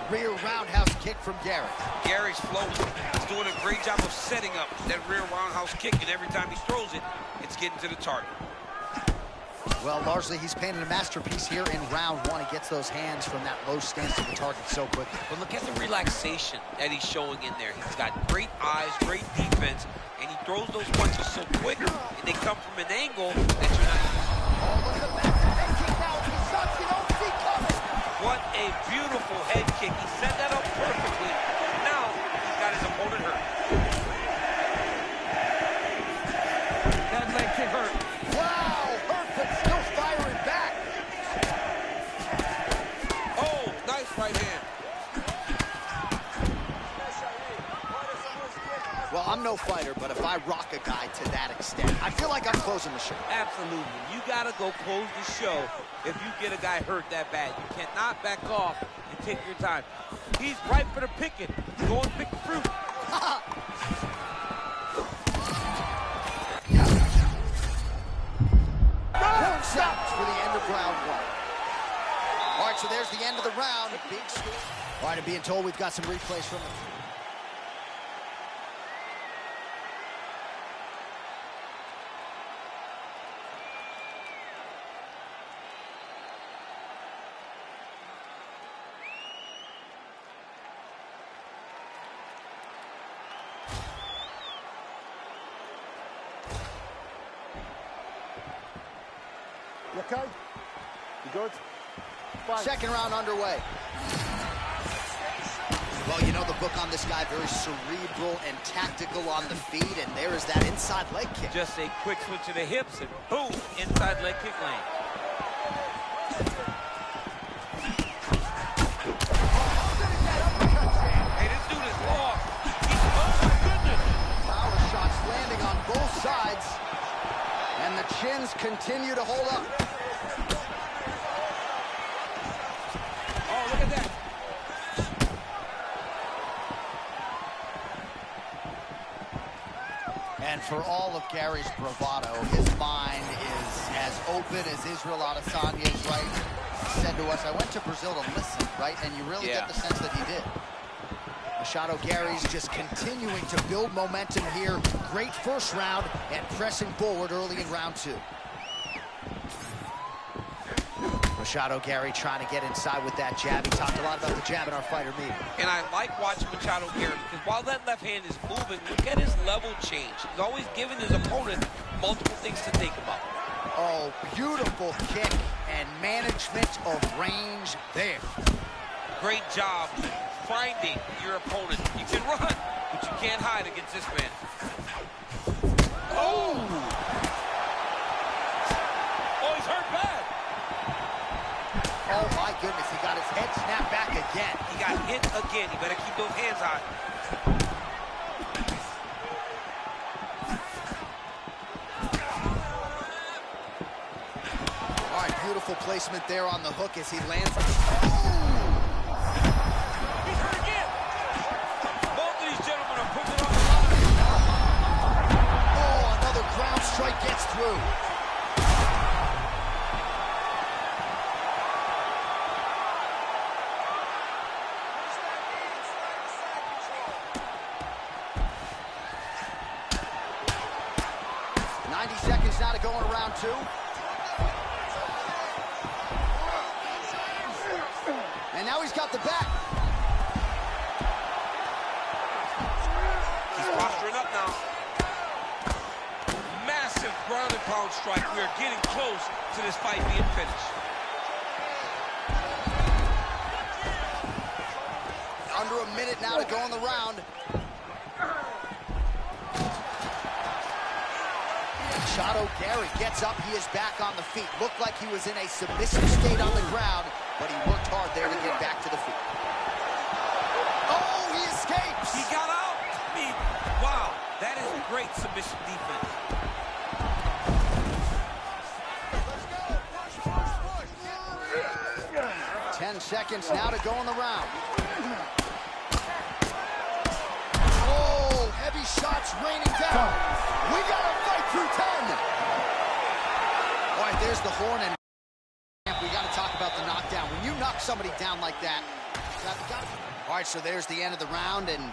rear roundhouse kick from Gary. Gary's flowing. He's doing a great job of setting up that rear roundhouse kick, and every time he throws it, it's getting to the target. Well, largely, he's painted a masterpiece here in round one. He gets those hands from that low stance to the target so quickly. But look at the relaxation that he's showing in there. He's got great eyes, great defense, and he throws those punches so quick, and they come from an angle that you're not used to. Oh, look at the back head kick now. He sucks, you don't see coming. What a beautiful head kick. He set that up perfectly. Now he's got his opponent hurt. That leg kick hurt. Wow, hurt, but still firing back. Oh, nice right hand. Well, I'm no fighter, but if I rock a guy to that extent, I feel like I'm closing the show. Absolutely. You got to go close the show if you get a guy hurt that bad. You cannot back off and take your time. He's ripe for the picking. Go and pick the fruit. Stops for the end of round one. All right, so there's the end of the round. Big score. All right, I'm being told we've got some replays from the... You okay? You good? Fine. Second round underway. Well, you know the book on this guy, very cerebral and tactical on the feet, and there is that inside leg kick. Just a quick switch of the hips, and boom, inside leg kick lane. Hey, this dude is lost. Oh, my goodness. Power shots landing on both sides, and the chins continue to hold up. Oh, look at that. And for all of Gary's bravado, his mind is as open as Israel Adesanya's, right? He said to us, I went to Brazil to listen, right? And you really get the sense that he did. Machado Gary's just continuing to build momentum here. Great first round and pressing forward early in round two. Machado Gary trying to get inside with that jab. He talked a lot about the jab in our fighter meeting. And I like watching Machado Gary because while that left hand is moving, look at his level change. He's always giving his opponent multiple things to think about. Oh, beautiful kick and management of range there. Great job finding your opponent. You can run, but you can't hide against this man. Oh! Oh, he's hurt bad. Oh, my goodness, he got his head snapped back again. He got hit again. You better keep those hands high. All right, beautiful placement there on the hook as he lands. Oh! He's hurt again. Both of these gentlemen are putting it on the line. Oh, another ground strike gets through. Now to go in round two. And now he's got the back. He's posturing up now. Massive ground and ground-and-pound strike. We are getting close to this fight being finished. Under a minute now to go in the round. Machado Gary gets up. He is back on the feet. Looked like he was in a submissive state on the ground, but he worked hard there to get back to the feet. Oh, he escapes. He got out. I mean, wow, that is great submission defense. Let's go. 10 seconds now to go in the round. Oh, heavy shots raining down. We got to fight through 10. All right, there's the horn, and we got to talk about the knockdown. When you knock somebody down like that, all right, so there's the end of the round, and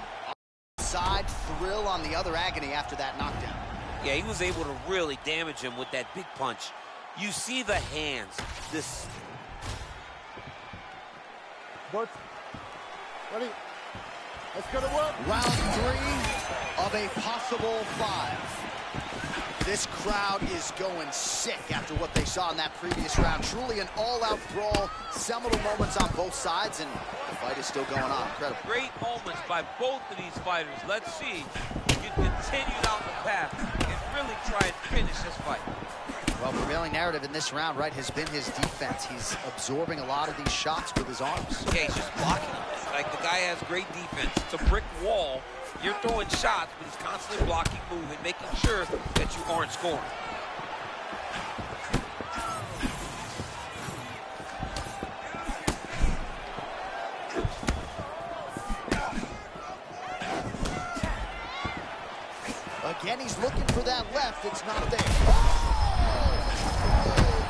side thrill on the other agony after that knockdown. Yeah, he was able to really damage him with that big punch. You see the hands. This. But, ready? Let's go to work. Round 3 of a possible 5. This crowd is going sick after what they saw in that previous round. Truly an all-out brawl, seminal moments on both sides, and the fight is still going on. Incredible. Great moments by both of these fighters. Let's see if you can continue down the path and really try and finish this fight. Well, prevailing narrative in this round, right, has been his defense. He's absorbing a lot of these shots with his arms. Yeah, he's just blocking them. Like, the guy has great defense. It's a brick wall. You're throwing shots, but he's constantly blocking, moving, making sure that you aren't scoring. Again, he's looking for that left. It's not there. Oh,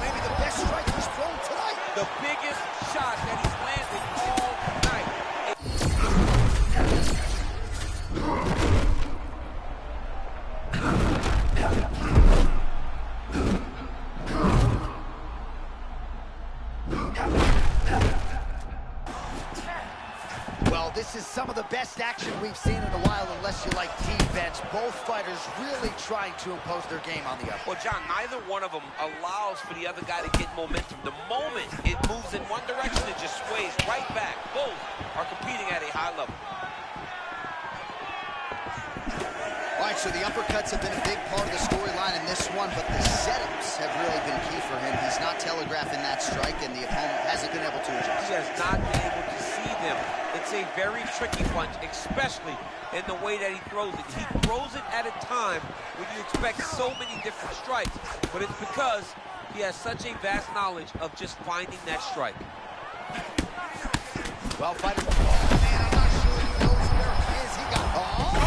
maybe the best strike he's thrown tonight. The biggest shot that he's landed all night. Well, this is some of the best action we've seen in a while, unless you like defense. Both fighters really trying to impose their game on the other. Well, John, neither one of them allows for the other guy to get momentum. The moment it moves in one direction, it just sways right back. Both are competing at a high level. All right, so the uppercuts have been a big part of the storyline in this one, but the setups have really been key for him. He's not telegraphing that strike, and the opponent hasn't been able to adjust. He has not been able to see them. It's a very tricky punch, especially in the way that he throws it. He throws it at a time when you expect so many different strikes, but it's because he has such a vast knowledge of just finding that strike. Well, fighter. Oh, man, I'm not sure he knows where he is. He got. Oh!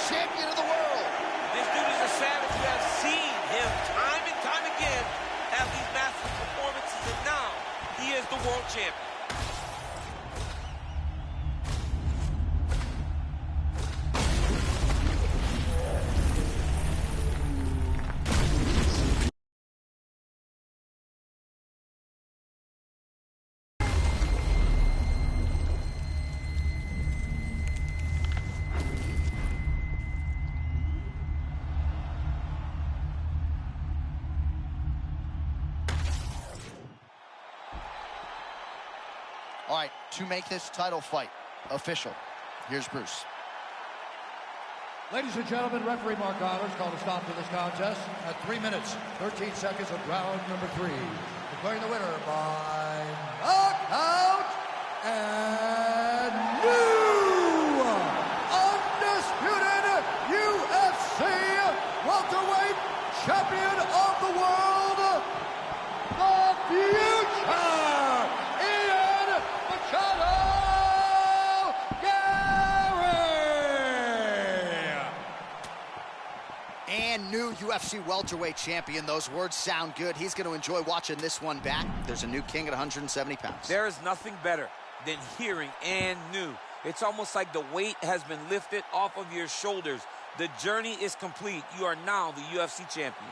Champion of the world. This dude is a savage. You have seen him time and time again have these massive performances, and now he is the world champion. All right, to make this title fight official, here's Bruce. Ladies and gentlemen, referee Mark Honors called a stop to this contest at 3 minutes, 13 seconds of round number 3. Declaring the winner by knockout and new undisputed UFC welterweight champion of the world, the future! And new UFC welterweight champion. Those words sound good. He's going to enjoy watching this one back. There's a new king at 170 pounds. There is nothing better than hearing "and new." It's almost like the weight has been lifted off of your shoulders. The journey is complete. You are now the UFC champion.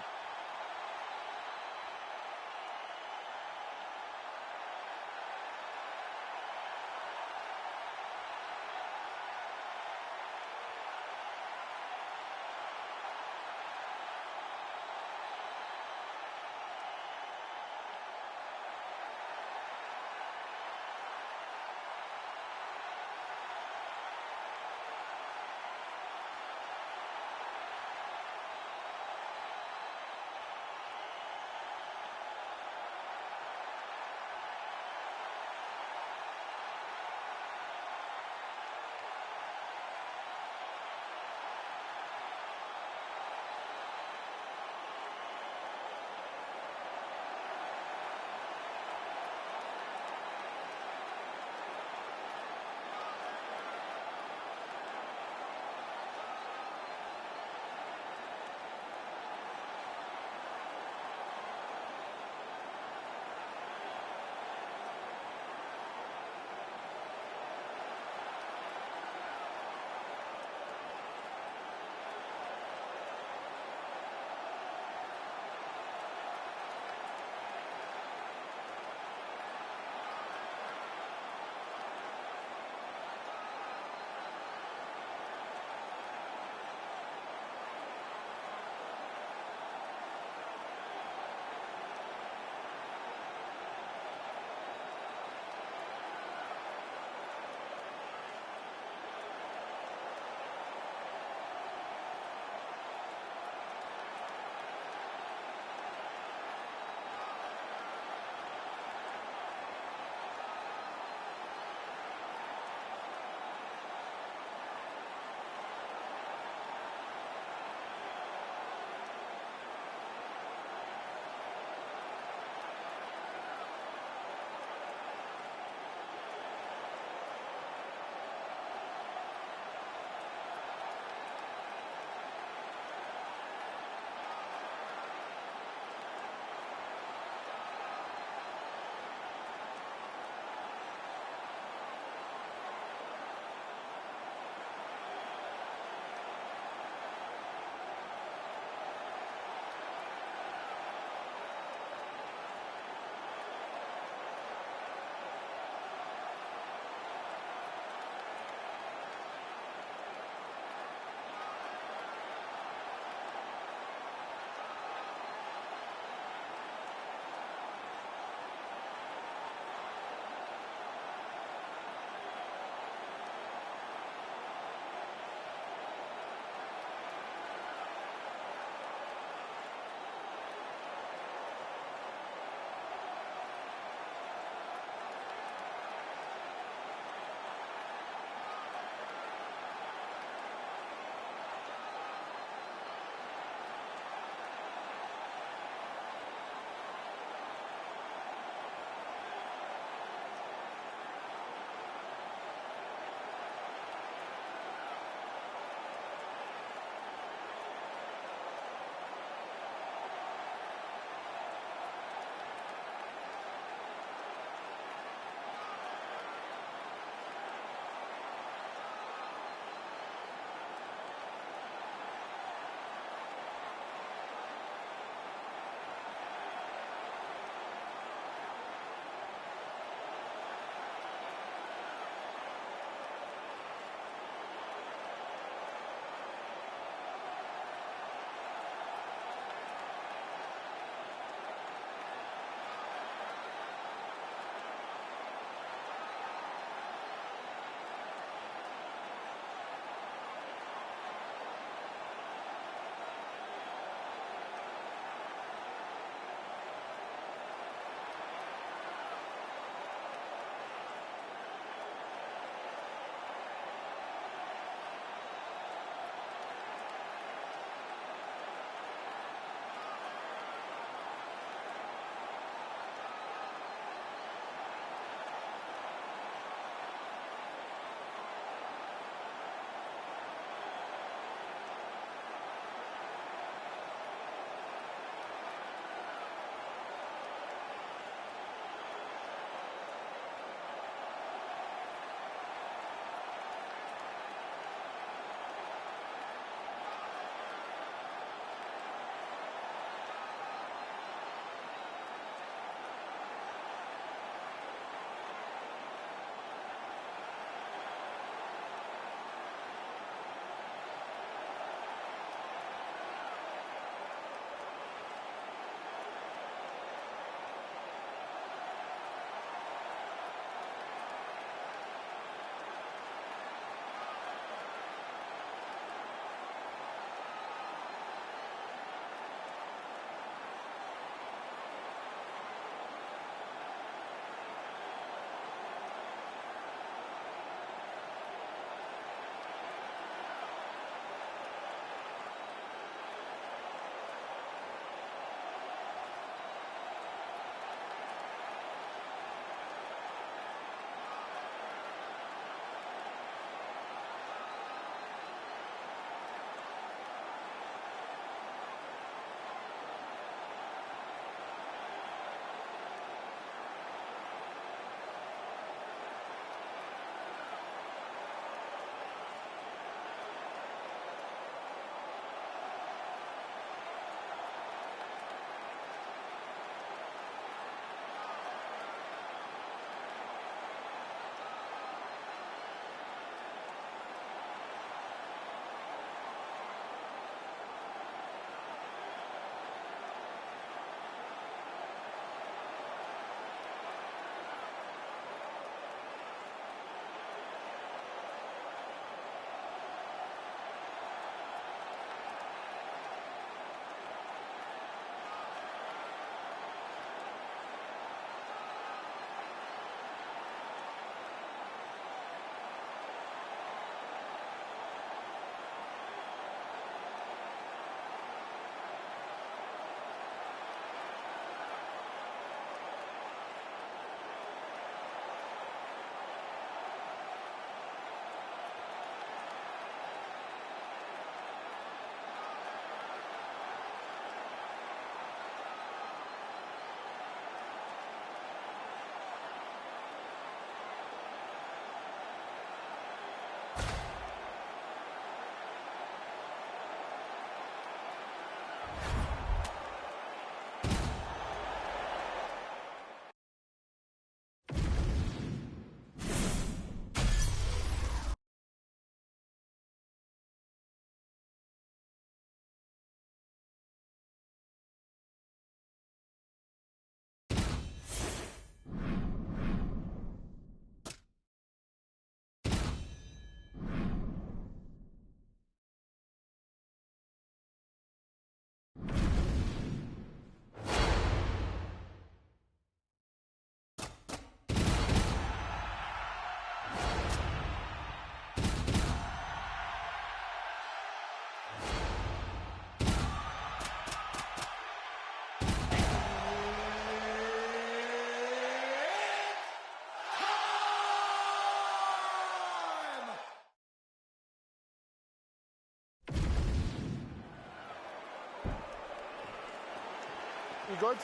good?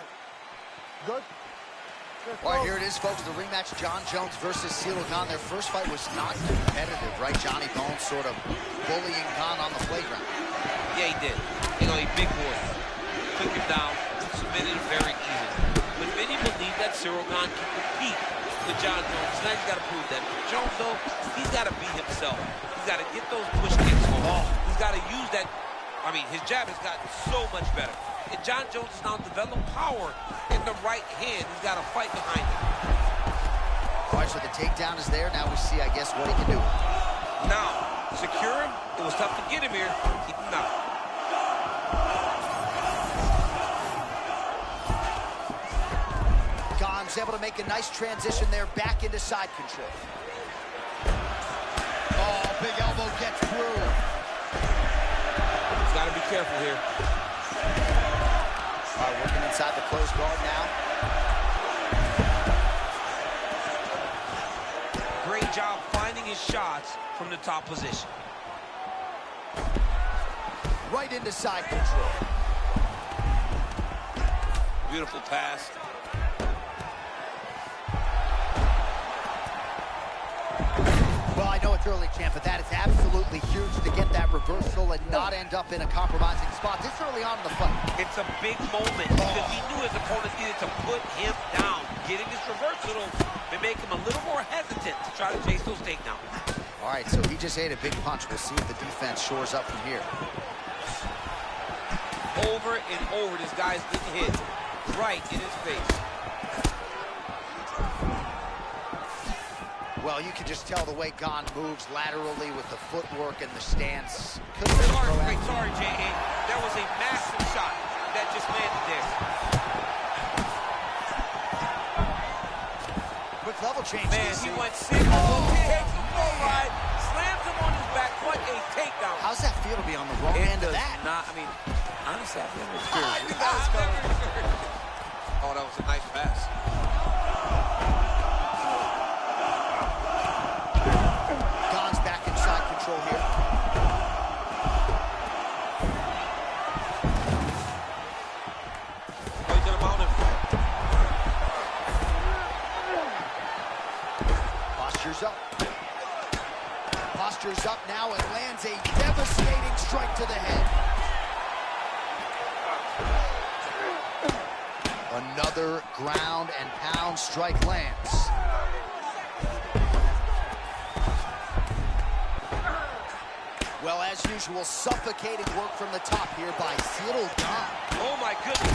Good? All right, here it is, folks, the rematch, John Jones versus Ciryl Gane. Their first fight was not competitive, right? Johnny Bones sort of bullying Gane on the playground. Yeah, he did. You know, he big boy. Took him down, submitted him very easily. But many believe that Ciryl Gane can compete with John Jones. Now he's got to prove that. Jones, though, he's got to be himself. He's got to get those push kicks home. He's got to use that. I mean, his jab has gotten so much better. And John Jones has now developed power in the right hand. He's got to fight behind it. All right, so the takedown is there. Now we see, I guess, what he can do. Now, secure him. It was tough to get him here. Keep him out. Gane's able to make a nice transition there back into side control. Oh, big elbow gets through. He's got to be careful here. All right, working inside the closed guard now. Great job finding his shots from the top position. Right into side control. Beautiful pass. Well, I know it's early, champ, but that is absolutely huge to get that reversal and not end up in a compromising spot this early on in the fight. It's a big moment because he knew his opponent needed to put him down. Getting this reversal may make him a little more hesitant to try to chase those takedowns. All right, so he just ate a big punch. We'll see if the defense shores up from here. Over and over, this guy's getting hit right in his face. Well, you can just tell the way Gane moves laterally with the footwork and the stance. Sorry, J.A. There was a massive shot that just landed there. Quick level change. Man, DC. he went single, takes him for a ride, slams him on his back. What a takedown. How's that feel to be on the wrong end of that? I mean, honestly, I've never I experienced knew it. that was coming. Oh, that was a nice pass. Gane's back in side control here. Oh, he's gonna mount him. Posture's up. Posture's up now and lands a devastating strike to the head. Another ground and pound strike lands. Well, as usual, suffocating work from the top here by Ciryl Gane. Oh, my goodness.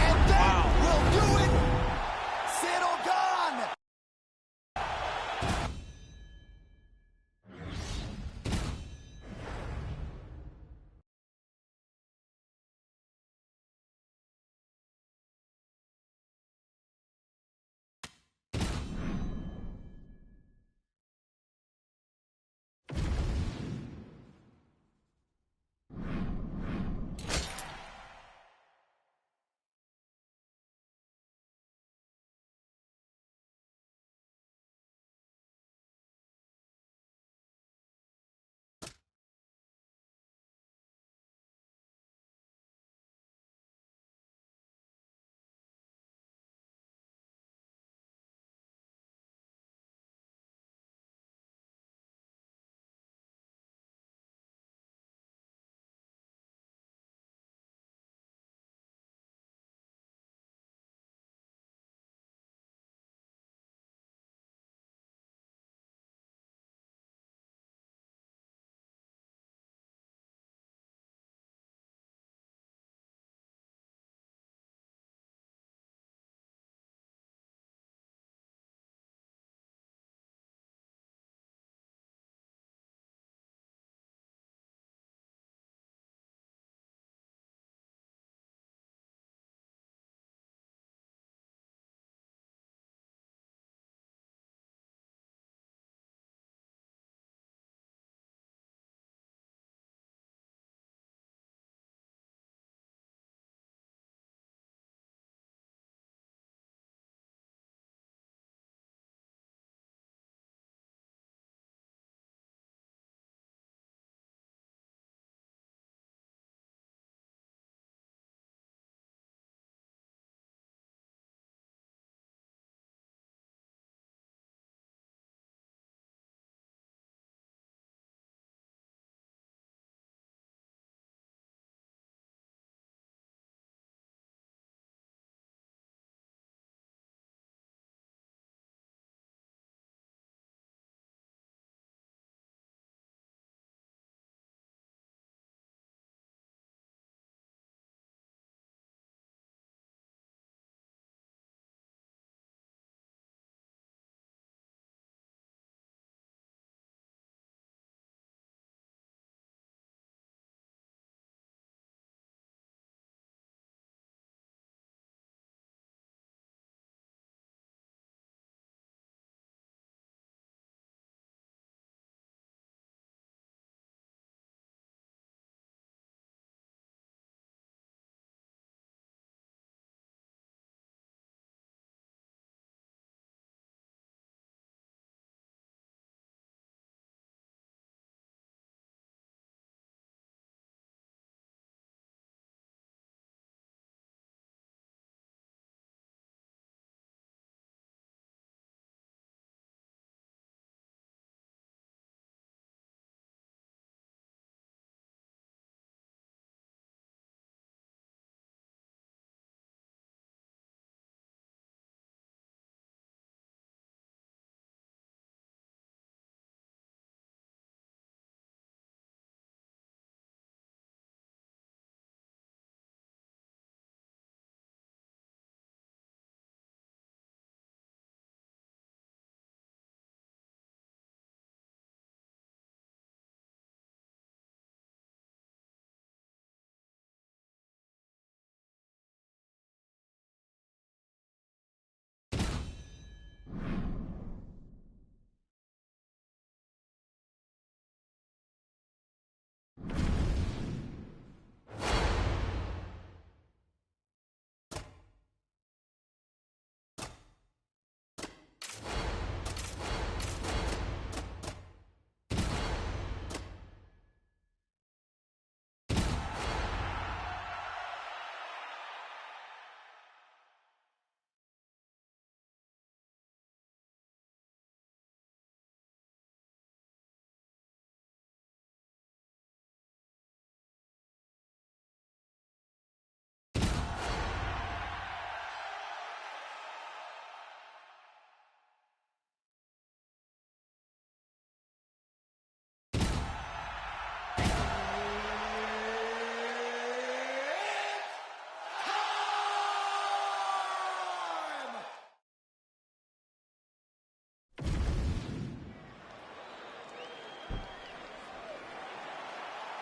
And that will do it.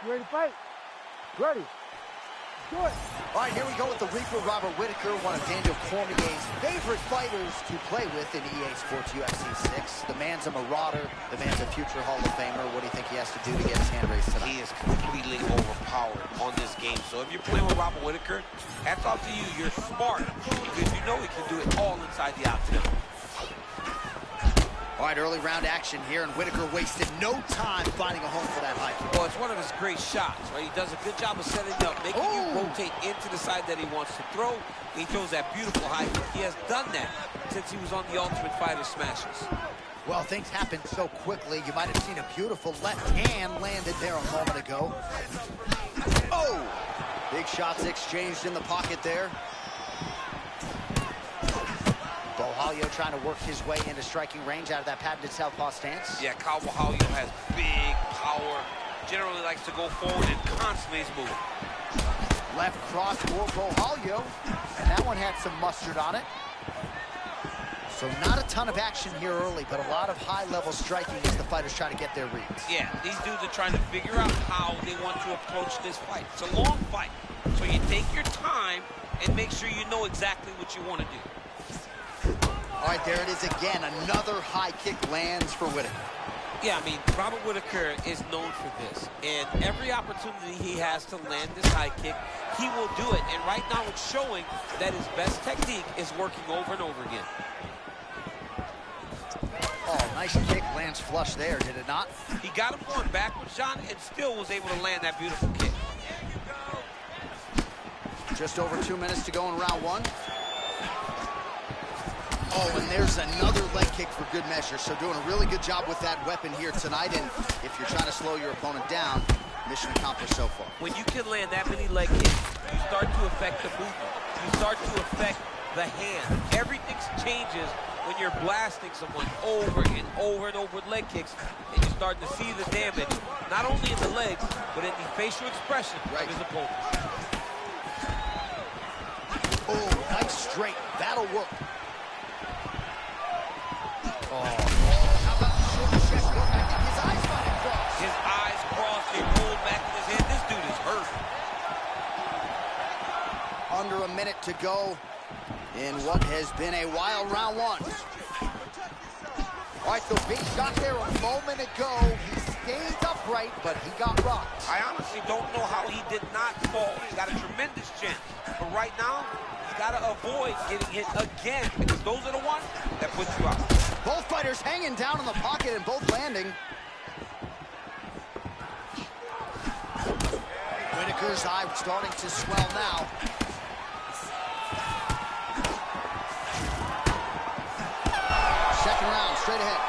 You ready to fight? Ready. Do it. All right, here we go with the Reaper, Robert Whittaker, one of Daniel Cormier's favorite fighters to play with in EA Sports UFC 6. The man's a marauder. The man's a future Hall of Famer. What do you think he has to do to get his hand raised tonight? He is completely overpowered on this game. So if you're playing with Robert Whittaker, hats off to you. You're smart because you know he can do it all inside the octagon. All right, early round action here, and Whittaker wasted no time finding a home for that high kick. Well, it's one of his great shots, right? He does a good job of setting up, making you rotate into the side that he wants to throw. He throws that beautiful high kick. He has done that since he was on the Ultimate Fighter Smashes. Well, things happen so quickly. You might have seen a beautiful left hand landed there a moment ago. Oh! Big shots exchanged in the pocket there. Bohalio trying to work his way into striking range out of that patented southpaw stance. Yeah, Bohalio has big power, generally likes to go forward and constantly is moving. Left cross for Bohalio, and that one had some mustard on it. So not a ton of action here early, but a lot of high-level striking as the fighters try to get their reads. Yeah, these dudes are trying to figure out how they want to approach this fight. It's a long fight, so you take your time and make sure you know exactly what you want to do. All right, there it is again. Another high kick lands for Whittaker. Yeah, I mean, Robert Whittaker is known for this. And every opportunity he has to land this high kick, he will do it. And right now it's showing that his best technique is working over and over again. Oh, nice kick lands flush there, did it not? He got him going backwards, John, and still was able to land that beautiful kick. Just over 2 minutes to go in round one. Oh, and there's another leg kick for good measure. So doing a really good job with that weapon here tonight. And if you're trying to slow your opponent down, mission accomplished so far. When you can land that many leg kicks, you start to affect the movement. You start to affect the hand. Everything changes when you're blasting someone over and over and over with leg kicks, and you're starting to see the damage, not only in the legs, but in the facial expression of his opponent. Oh, nice straight. That'll work. Oh, how about the short check look? I think his eyes might have crossed. His eyes crossed, they rolled back in his head. This dude is hurt. Under a minute to go in what has been a wild round one. All right, so big shot there a moment ago. He stayed upright, but he got rocked. I honestly don't know how he did not fall. He's got a tremendous chance. But right now, he's got to avoid getting hit again, because those are the ones that put you out. Both fighters hanging down in the pocket and both landing. Whittaker's eye starting to swell now. Second round, straight ahead.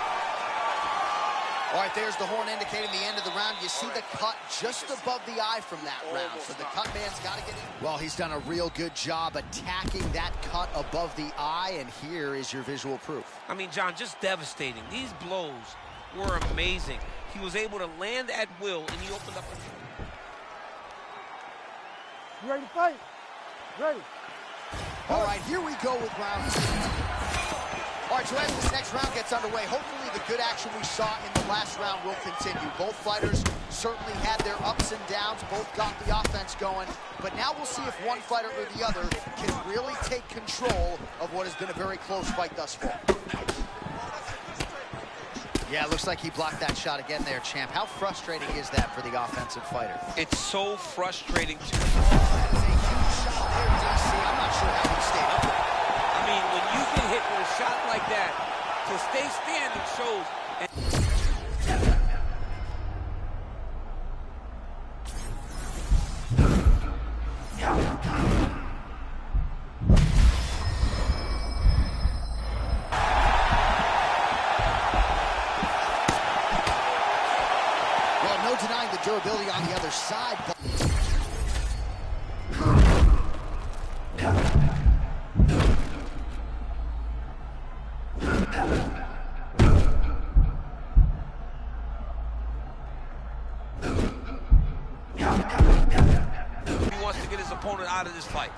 All right, there's the horn indicating the end of the round. You see the cut just above the eye from that round. So the cut man's got to get in. Well, he's done a real good job attacking that cut above the eye, and here is your visual proof. I mean, John, just devastating. These blows were amazing. He was able to land at will, and he opened up a... You ready to fight? Ready. All right, here we go with round two. All right, so as this next round gets underway, hopefully the good action we saw in the last round will continue. Both fighters certainly had their ups and downs, both got the offense going, but now we'll see if one fighter or the other can really take control of what has been a very close fight thus far. Yeah, it looks like he blocked that shot again there, champ. How frustrating is that for the offensive fighter? It's so frustrating to... That is a huge shot there, DC. I'm not sure how he stayed up there. I mean, when you get hit with a shot like that, to stay standing shows... Well, no denying the durability on the other side, but... He wants to get his opponent out of this fight.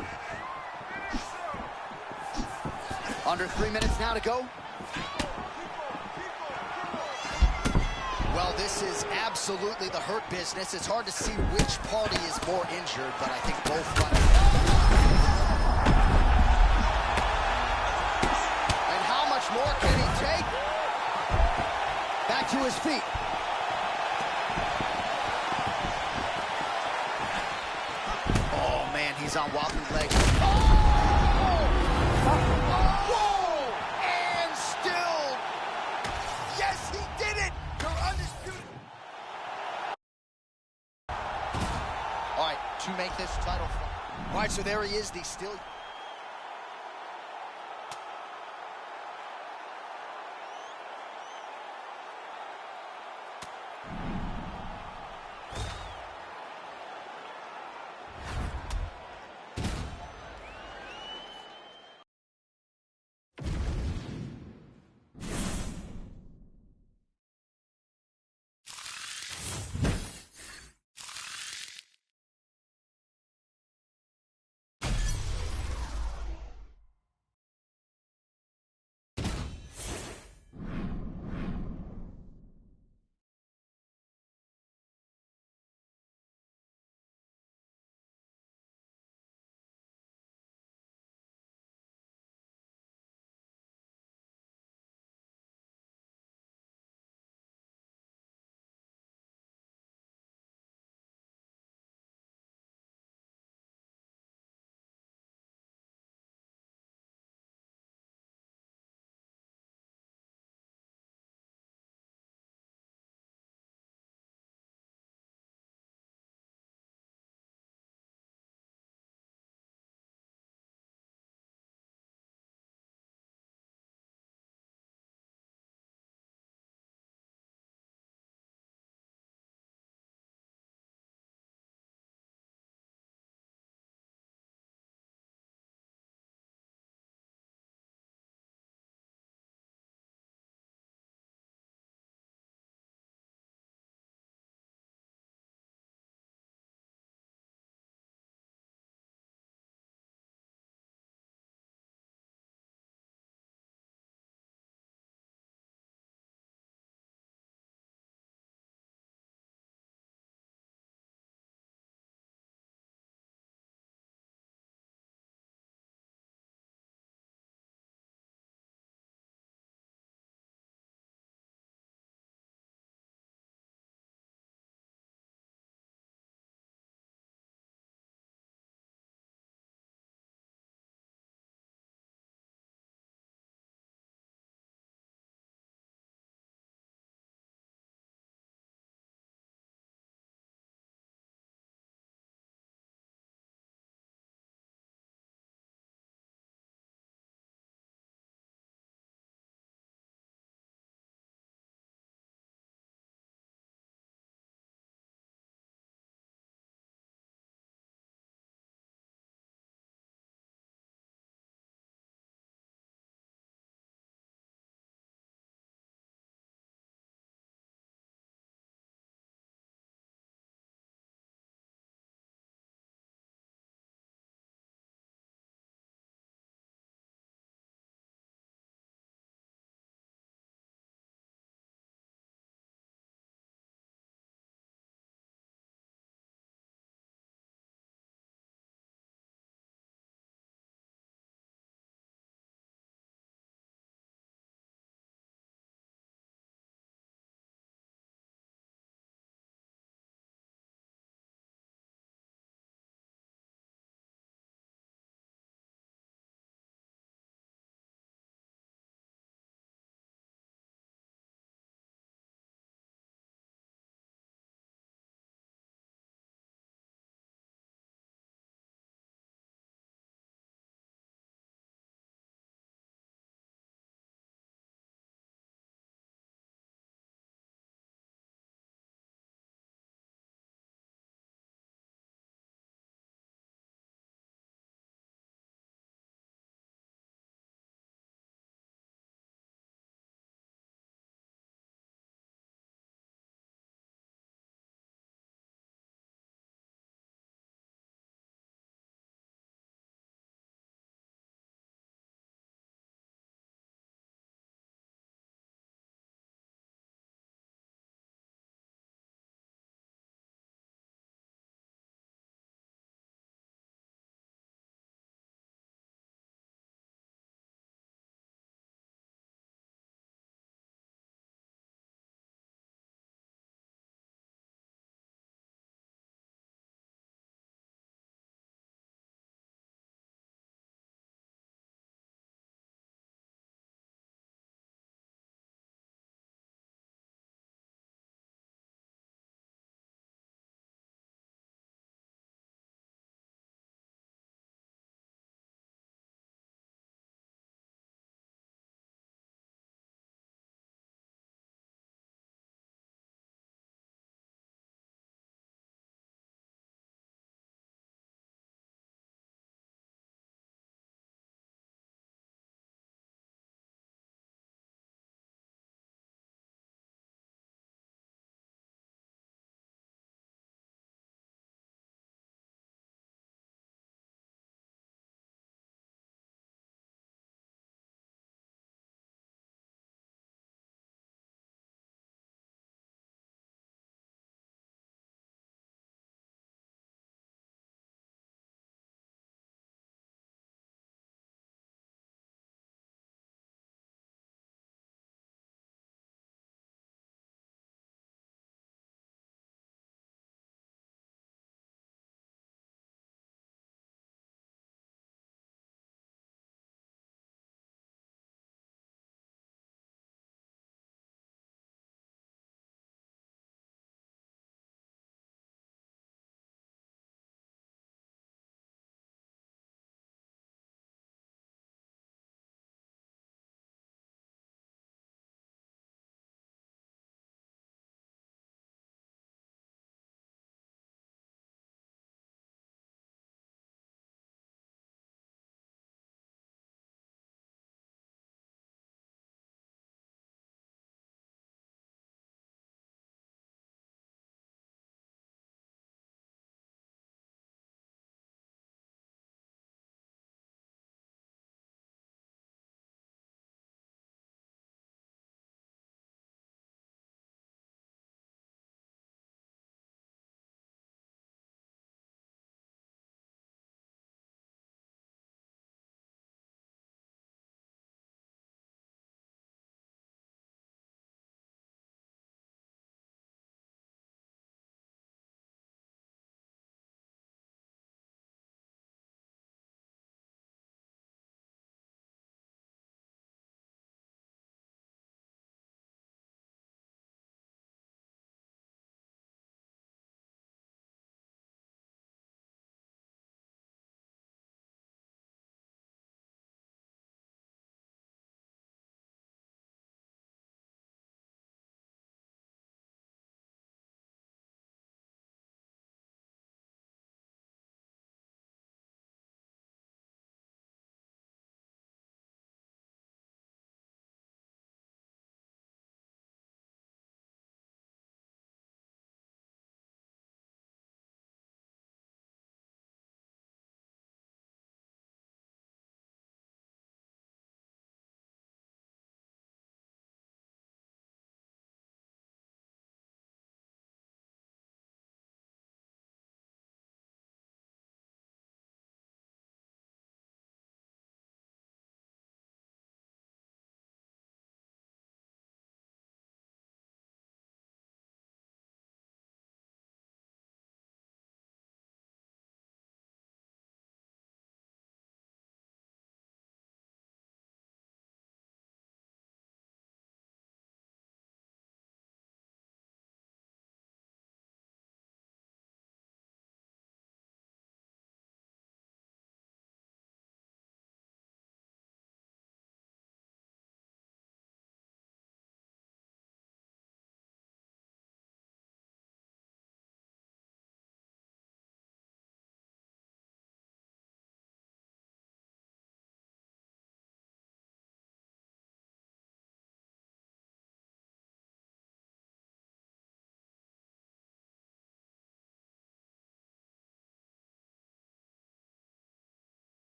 Under 3 minutes now to go. Well, this is absolutely the hurt business. It's hard to see which party is more injured, but I think both fighters. And how much more can he take? Back to his feet. Oh, man, he's on wobbly legs. To make this title fight. All right, so there he is, the still.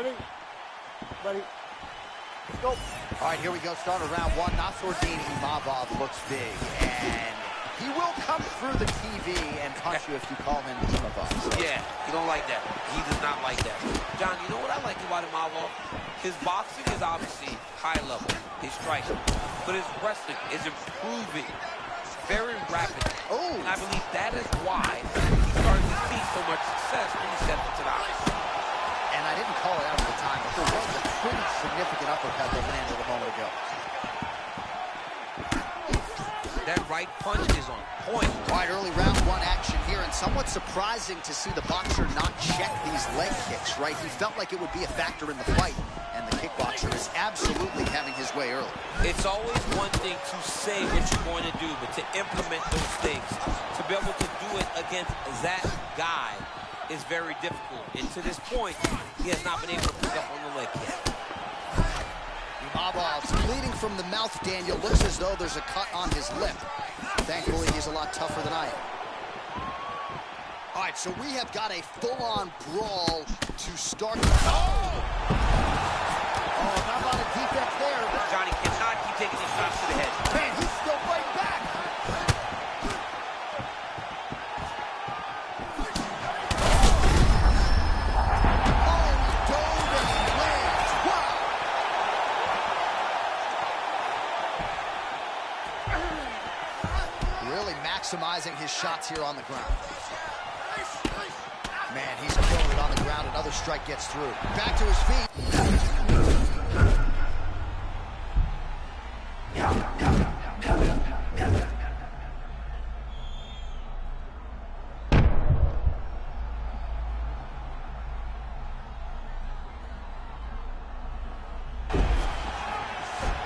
Ready? Ready. Let's go. All right, here we go. Start of round one. Nassourdine Imavov looks big, and he will come through the TV and punch you if you call him Imavov. So. Yeah, he don't like that. He does not like that. John, you know what I like about Imavov? His boxing is obviously high level. His striking. But his wrestling is improving very rapidly. Oh. And I believe that is why he started to see so much success when he stepped into the octagon. And I didn't call it out at the time, but there was a pretty significant uppercut that landed a moment ago. That right punch is on point. All right, early round one action here, and somewhat surprising to see the boxer not check these leg kicks, right? He felt like it would be a factor in the fight, and the kickboxer is absolutely having his way early. It's always one thing to say what you're going to do, but to implement those things, to be able to do it against that guy is very difficult. And to this point, he has not been able to pick up on the leg kick. Imavov's bleeding from the mouth, Daniel. Looks as though there's a cut on his lip. Thankfully, he's a lot tougher than I am. All right, so we have got a full-on brawl to start. Oh, not a lot of defense there. Johnny cannot keep taking these shots to the head. Man, he's still fighting back. Maximizing his shots here on the ground. Man, he's killing it on the ground. Another strike gets through. Back to his feet.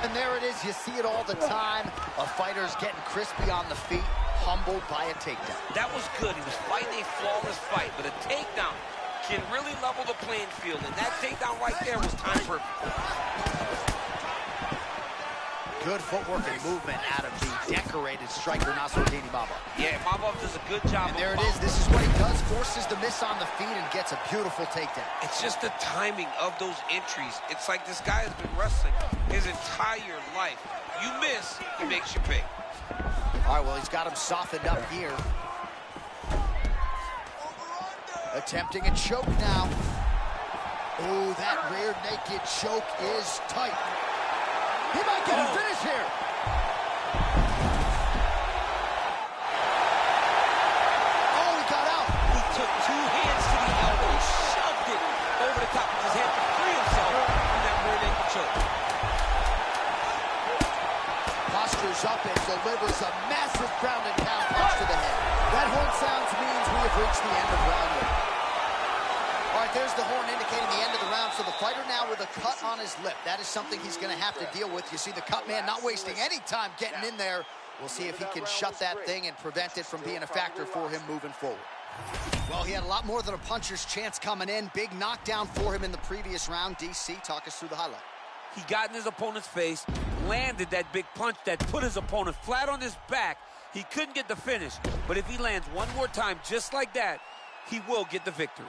And there it is. You see it all the time. A fighter's getting crispy on the feet, humbled by a takedown. That was good. He was fighting a flawless fight, but a takedown can really level the playing field, and that takedown right there was time perfect. Good footwork and movement out of the decorated striker, Nassourdine Imavov. Yeah, Imavov does a good job. And there it is. This is what he does. Forces the miss on the feet and gets a beautiful takedown. It's just the timing of those entries. It's like this guy has been wrestling his entire life. You miss, he makes you pay. All right, well, he's got him softened up here. Attempting a choke now. Oh, that rear naked choke is tight. He might get a finish here. Oh, he got out. He took two hands to the elbow, shoved it over the top of his head to free himself from that rear naked choke. Postures up and delivers a massive ground and pound punch to the head. That horn sounds means we have reached the end of round one. All right, there's the horn indicating the end of the round. So the fighter now with a cut on his lip. That is something he's going to have to deal with. You see the cut man not wasting any time getting in there. We'll see if he can shut that thing and prevent it from being a factor for him moving forward. Well, he had a lot more than a puncher's chance coming in. Big knockdown for him in the previous round. DC, talk us through the highlight. He got in his opponent's face, landed that big punch that put his opponent flat on his back. He couldn't get the finish, but if he lands one more time just like that, he will get the victory.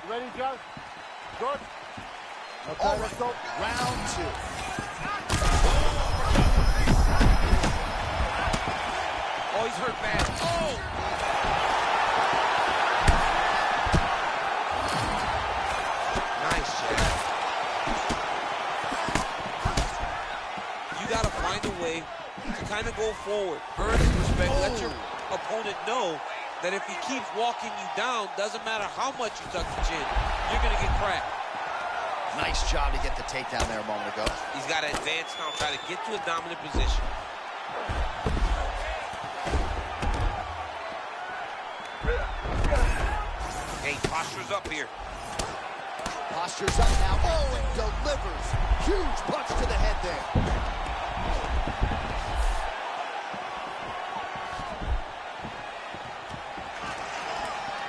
You ready, Josh? Good? Okay, All let's right, go. round two. Oh, he's hurt bad. Oh! Nice jab. You got to find a way to kind of go forward. Earn his respect. Let your opponent know that if he keeps walking you down, doesn't matter how much you tuck the chin, you're going to get cracked. Nice job to get the takedown there a moment ago. He's got to advance now, try to get to a dominant position. Hey, postures up here. Postures up now. Oh, and delivers. Huge punch to the head there.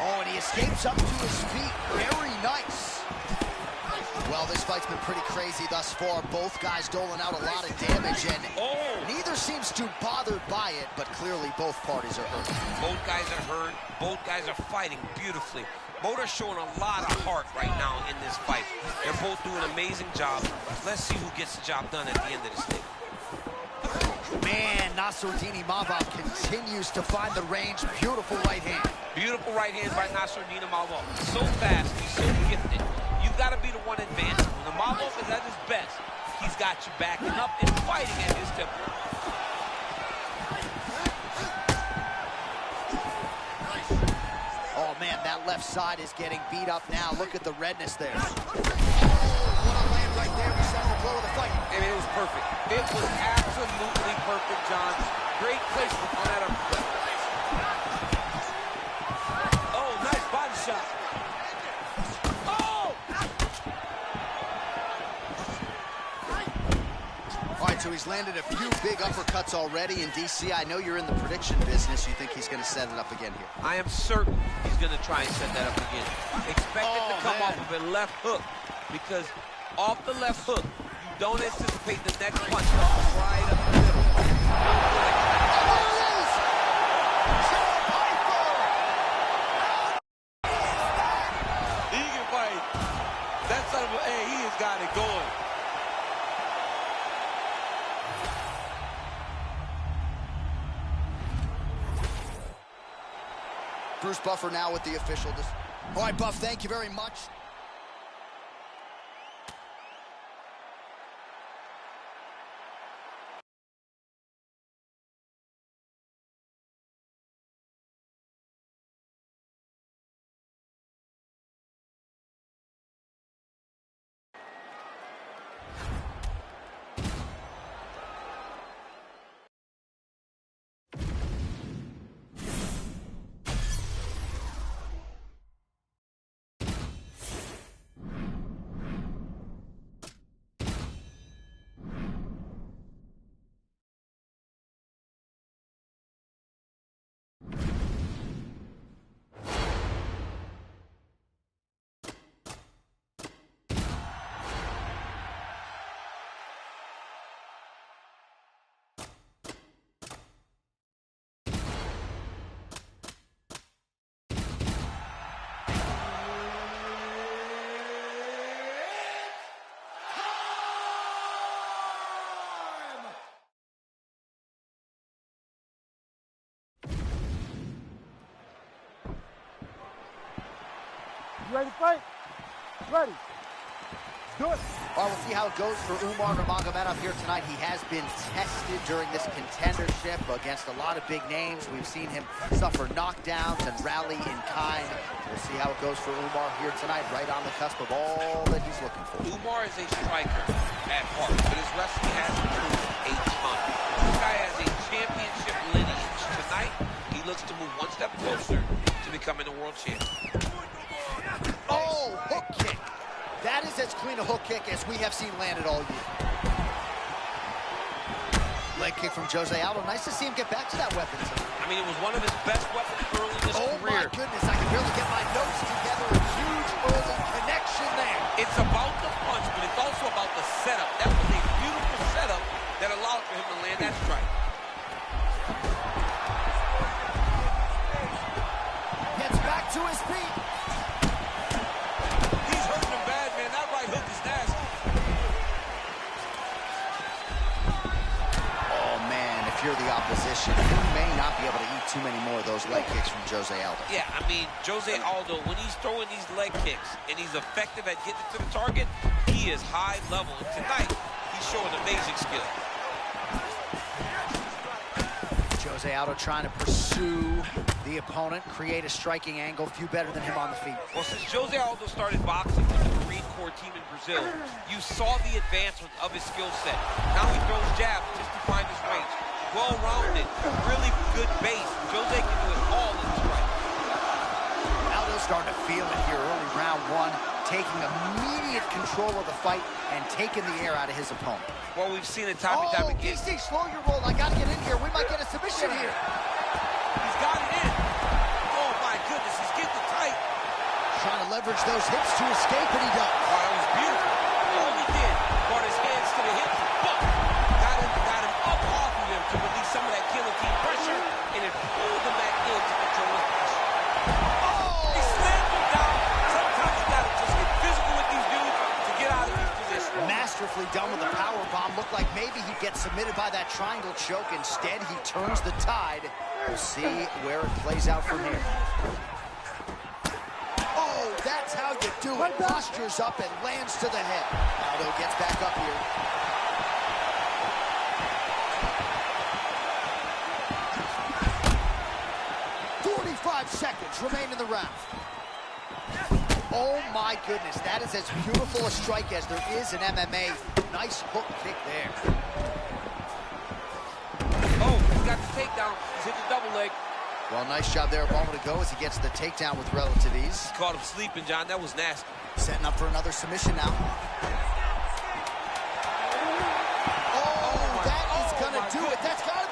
Oh, and he escapes up to his feet. Very nice. Well, this fight's been pretty crazy thus far. Both guys doling out a lot of damage, and neither seems too bothered by it, but clearly both parties are hurt. Both guys are hurt. Both guys are fighting beautifully. Both are showing a lot of heart right now in this fight. They're both doing an amazing job. Let's see who gets the job done at the end of this thing. Man, Nassourdine Mavov continues to find the range. Beautiful right hand. Beautiful right hand by Nassourdine Mavov. So fast, he's so gifted. You've got to be the one advancing. When the Mavov is at his best, he's got you backing up and fighting at his tempo. Oh, man, that left side is getting beat up now. Look at the redness there. What a land right there. We saw the blow of the fight. I mean, it was perfect. It was absolutely perfect, John. Great placement on that uppercut. Oh, nice body shot. Oh! All right, so he's landed a few big uppercuts already in DC. I know you're in the prediction business. You think he's going to set it up again here? I am certain he's going to try and set that up again. Expect it to come off of a left hook, because off the left hook, you don't anticipate the next punch comes right up the middle. He can fight. That son of a, hey, he has got it going. Bruce Buffer now with the official. All right, Buff, thank you very much. You ready to fight? Ready. Do it. All right, we'll see how it goes for Umar Nurmagomedov here tonight. He has been tested during this contendership against a lot of big names. We've seen him suffer knockdowns and rally in kind. We'll see how it goes for Umar here tonight, right on the cusp of all that he's looking for. Umar is a striker at heart, but his wrestling has improved a ton. This guy has a championship lineage. Tonight, he looks to move one step closer to becoming a world champion. Oh, hook kick. That is as clean a hook kick as we have seen landed all year. Leg kick from Jose Aldo. Nice to see him get back to that weapon tonight. I mean, it was one of his best weapons early in his career. Oh, my goodness. I can barely get my notes together. A huge early connection there. It's about the punch, but it's also about the setup. That was a beautiful setup that allowed for him to land that strike. Gets back to his feet. He's hurting him bad, man. That right hook is nasty. Oh, man, if you're the opposition, you may not be able to eat too many more of those leg kicks from Jose Aldo. Yeah, I mean, Jose Aldo, when he's throwing these leg kicks and he's effective at getting to the target, he is high level. And tonight, he's showing amazing skill. Jose Aldo trying to pursue the opponent, create a striking angle. Few better than him on the feet. Well, since Jose Aldo started boxing with the Marine Corps team in Brazil, you saw the advancement of his skill set. Now he throws jabs just to find his range. Well-rounded, really good base. Jose can do it all in his right. Aldo's starting to feel it here early round one, taking immediate control of the fight and taking the air out of his opponent. Well, we've seen it time and time again. DC, slow your roll. I gotta get in here. We might get a submission here. He's got it in. Oh, my goodness, he's getting it tight. Trying to leverage those hips to escape, and he does. Oh, that was beautiful. nicely done with the power bomb. Looked like maybe he'd get submitted by that triangle choke. Instead, he turns the tide. We'll see where it plays out from here. Oh, that's how you do it. Postures up and lands to the head. Aldo gets back up here. Seconds remain in the round. Oh my goodness, that is as beautiful a strike as there is in MMA. Nice hook kick there. Oh, he got the takedown. He's hit the double leg. Well, nice job there a moment ago as he gets the takedown with relative ease. He caught him sleeping, John. That was nasty. Setting up for another submission now. Oh, that is gonna do it. That's got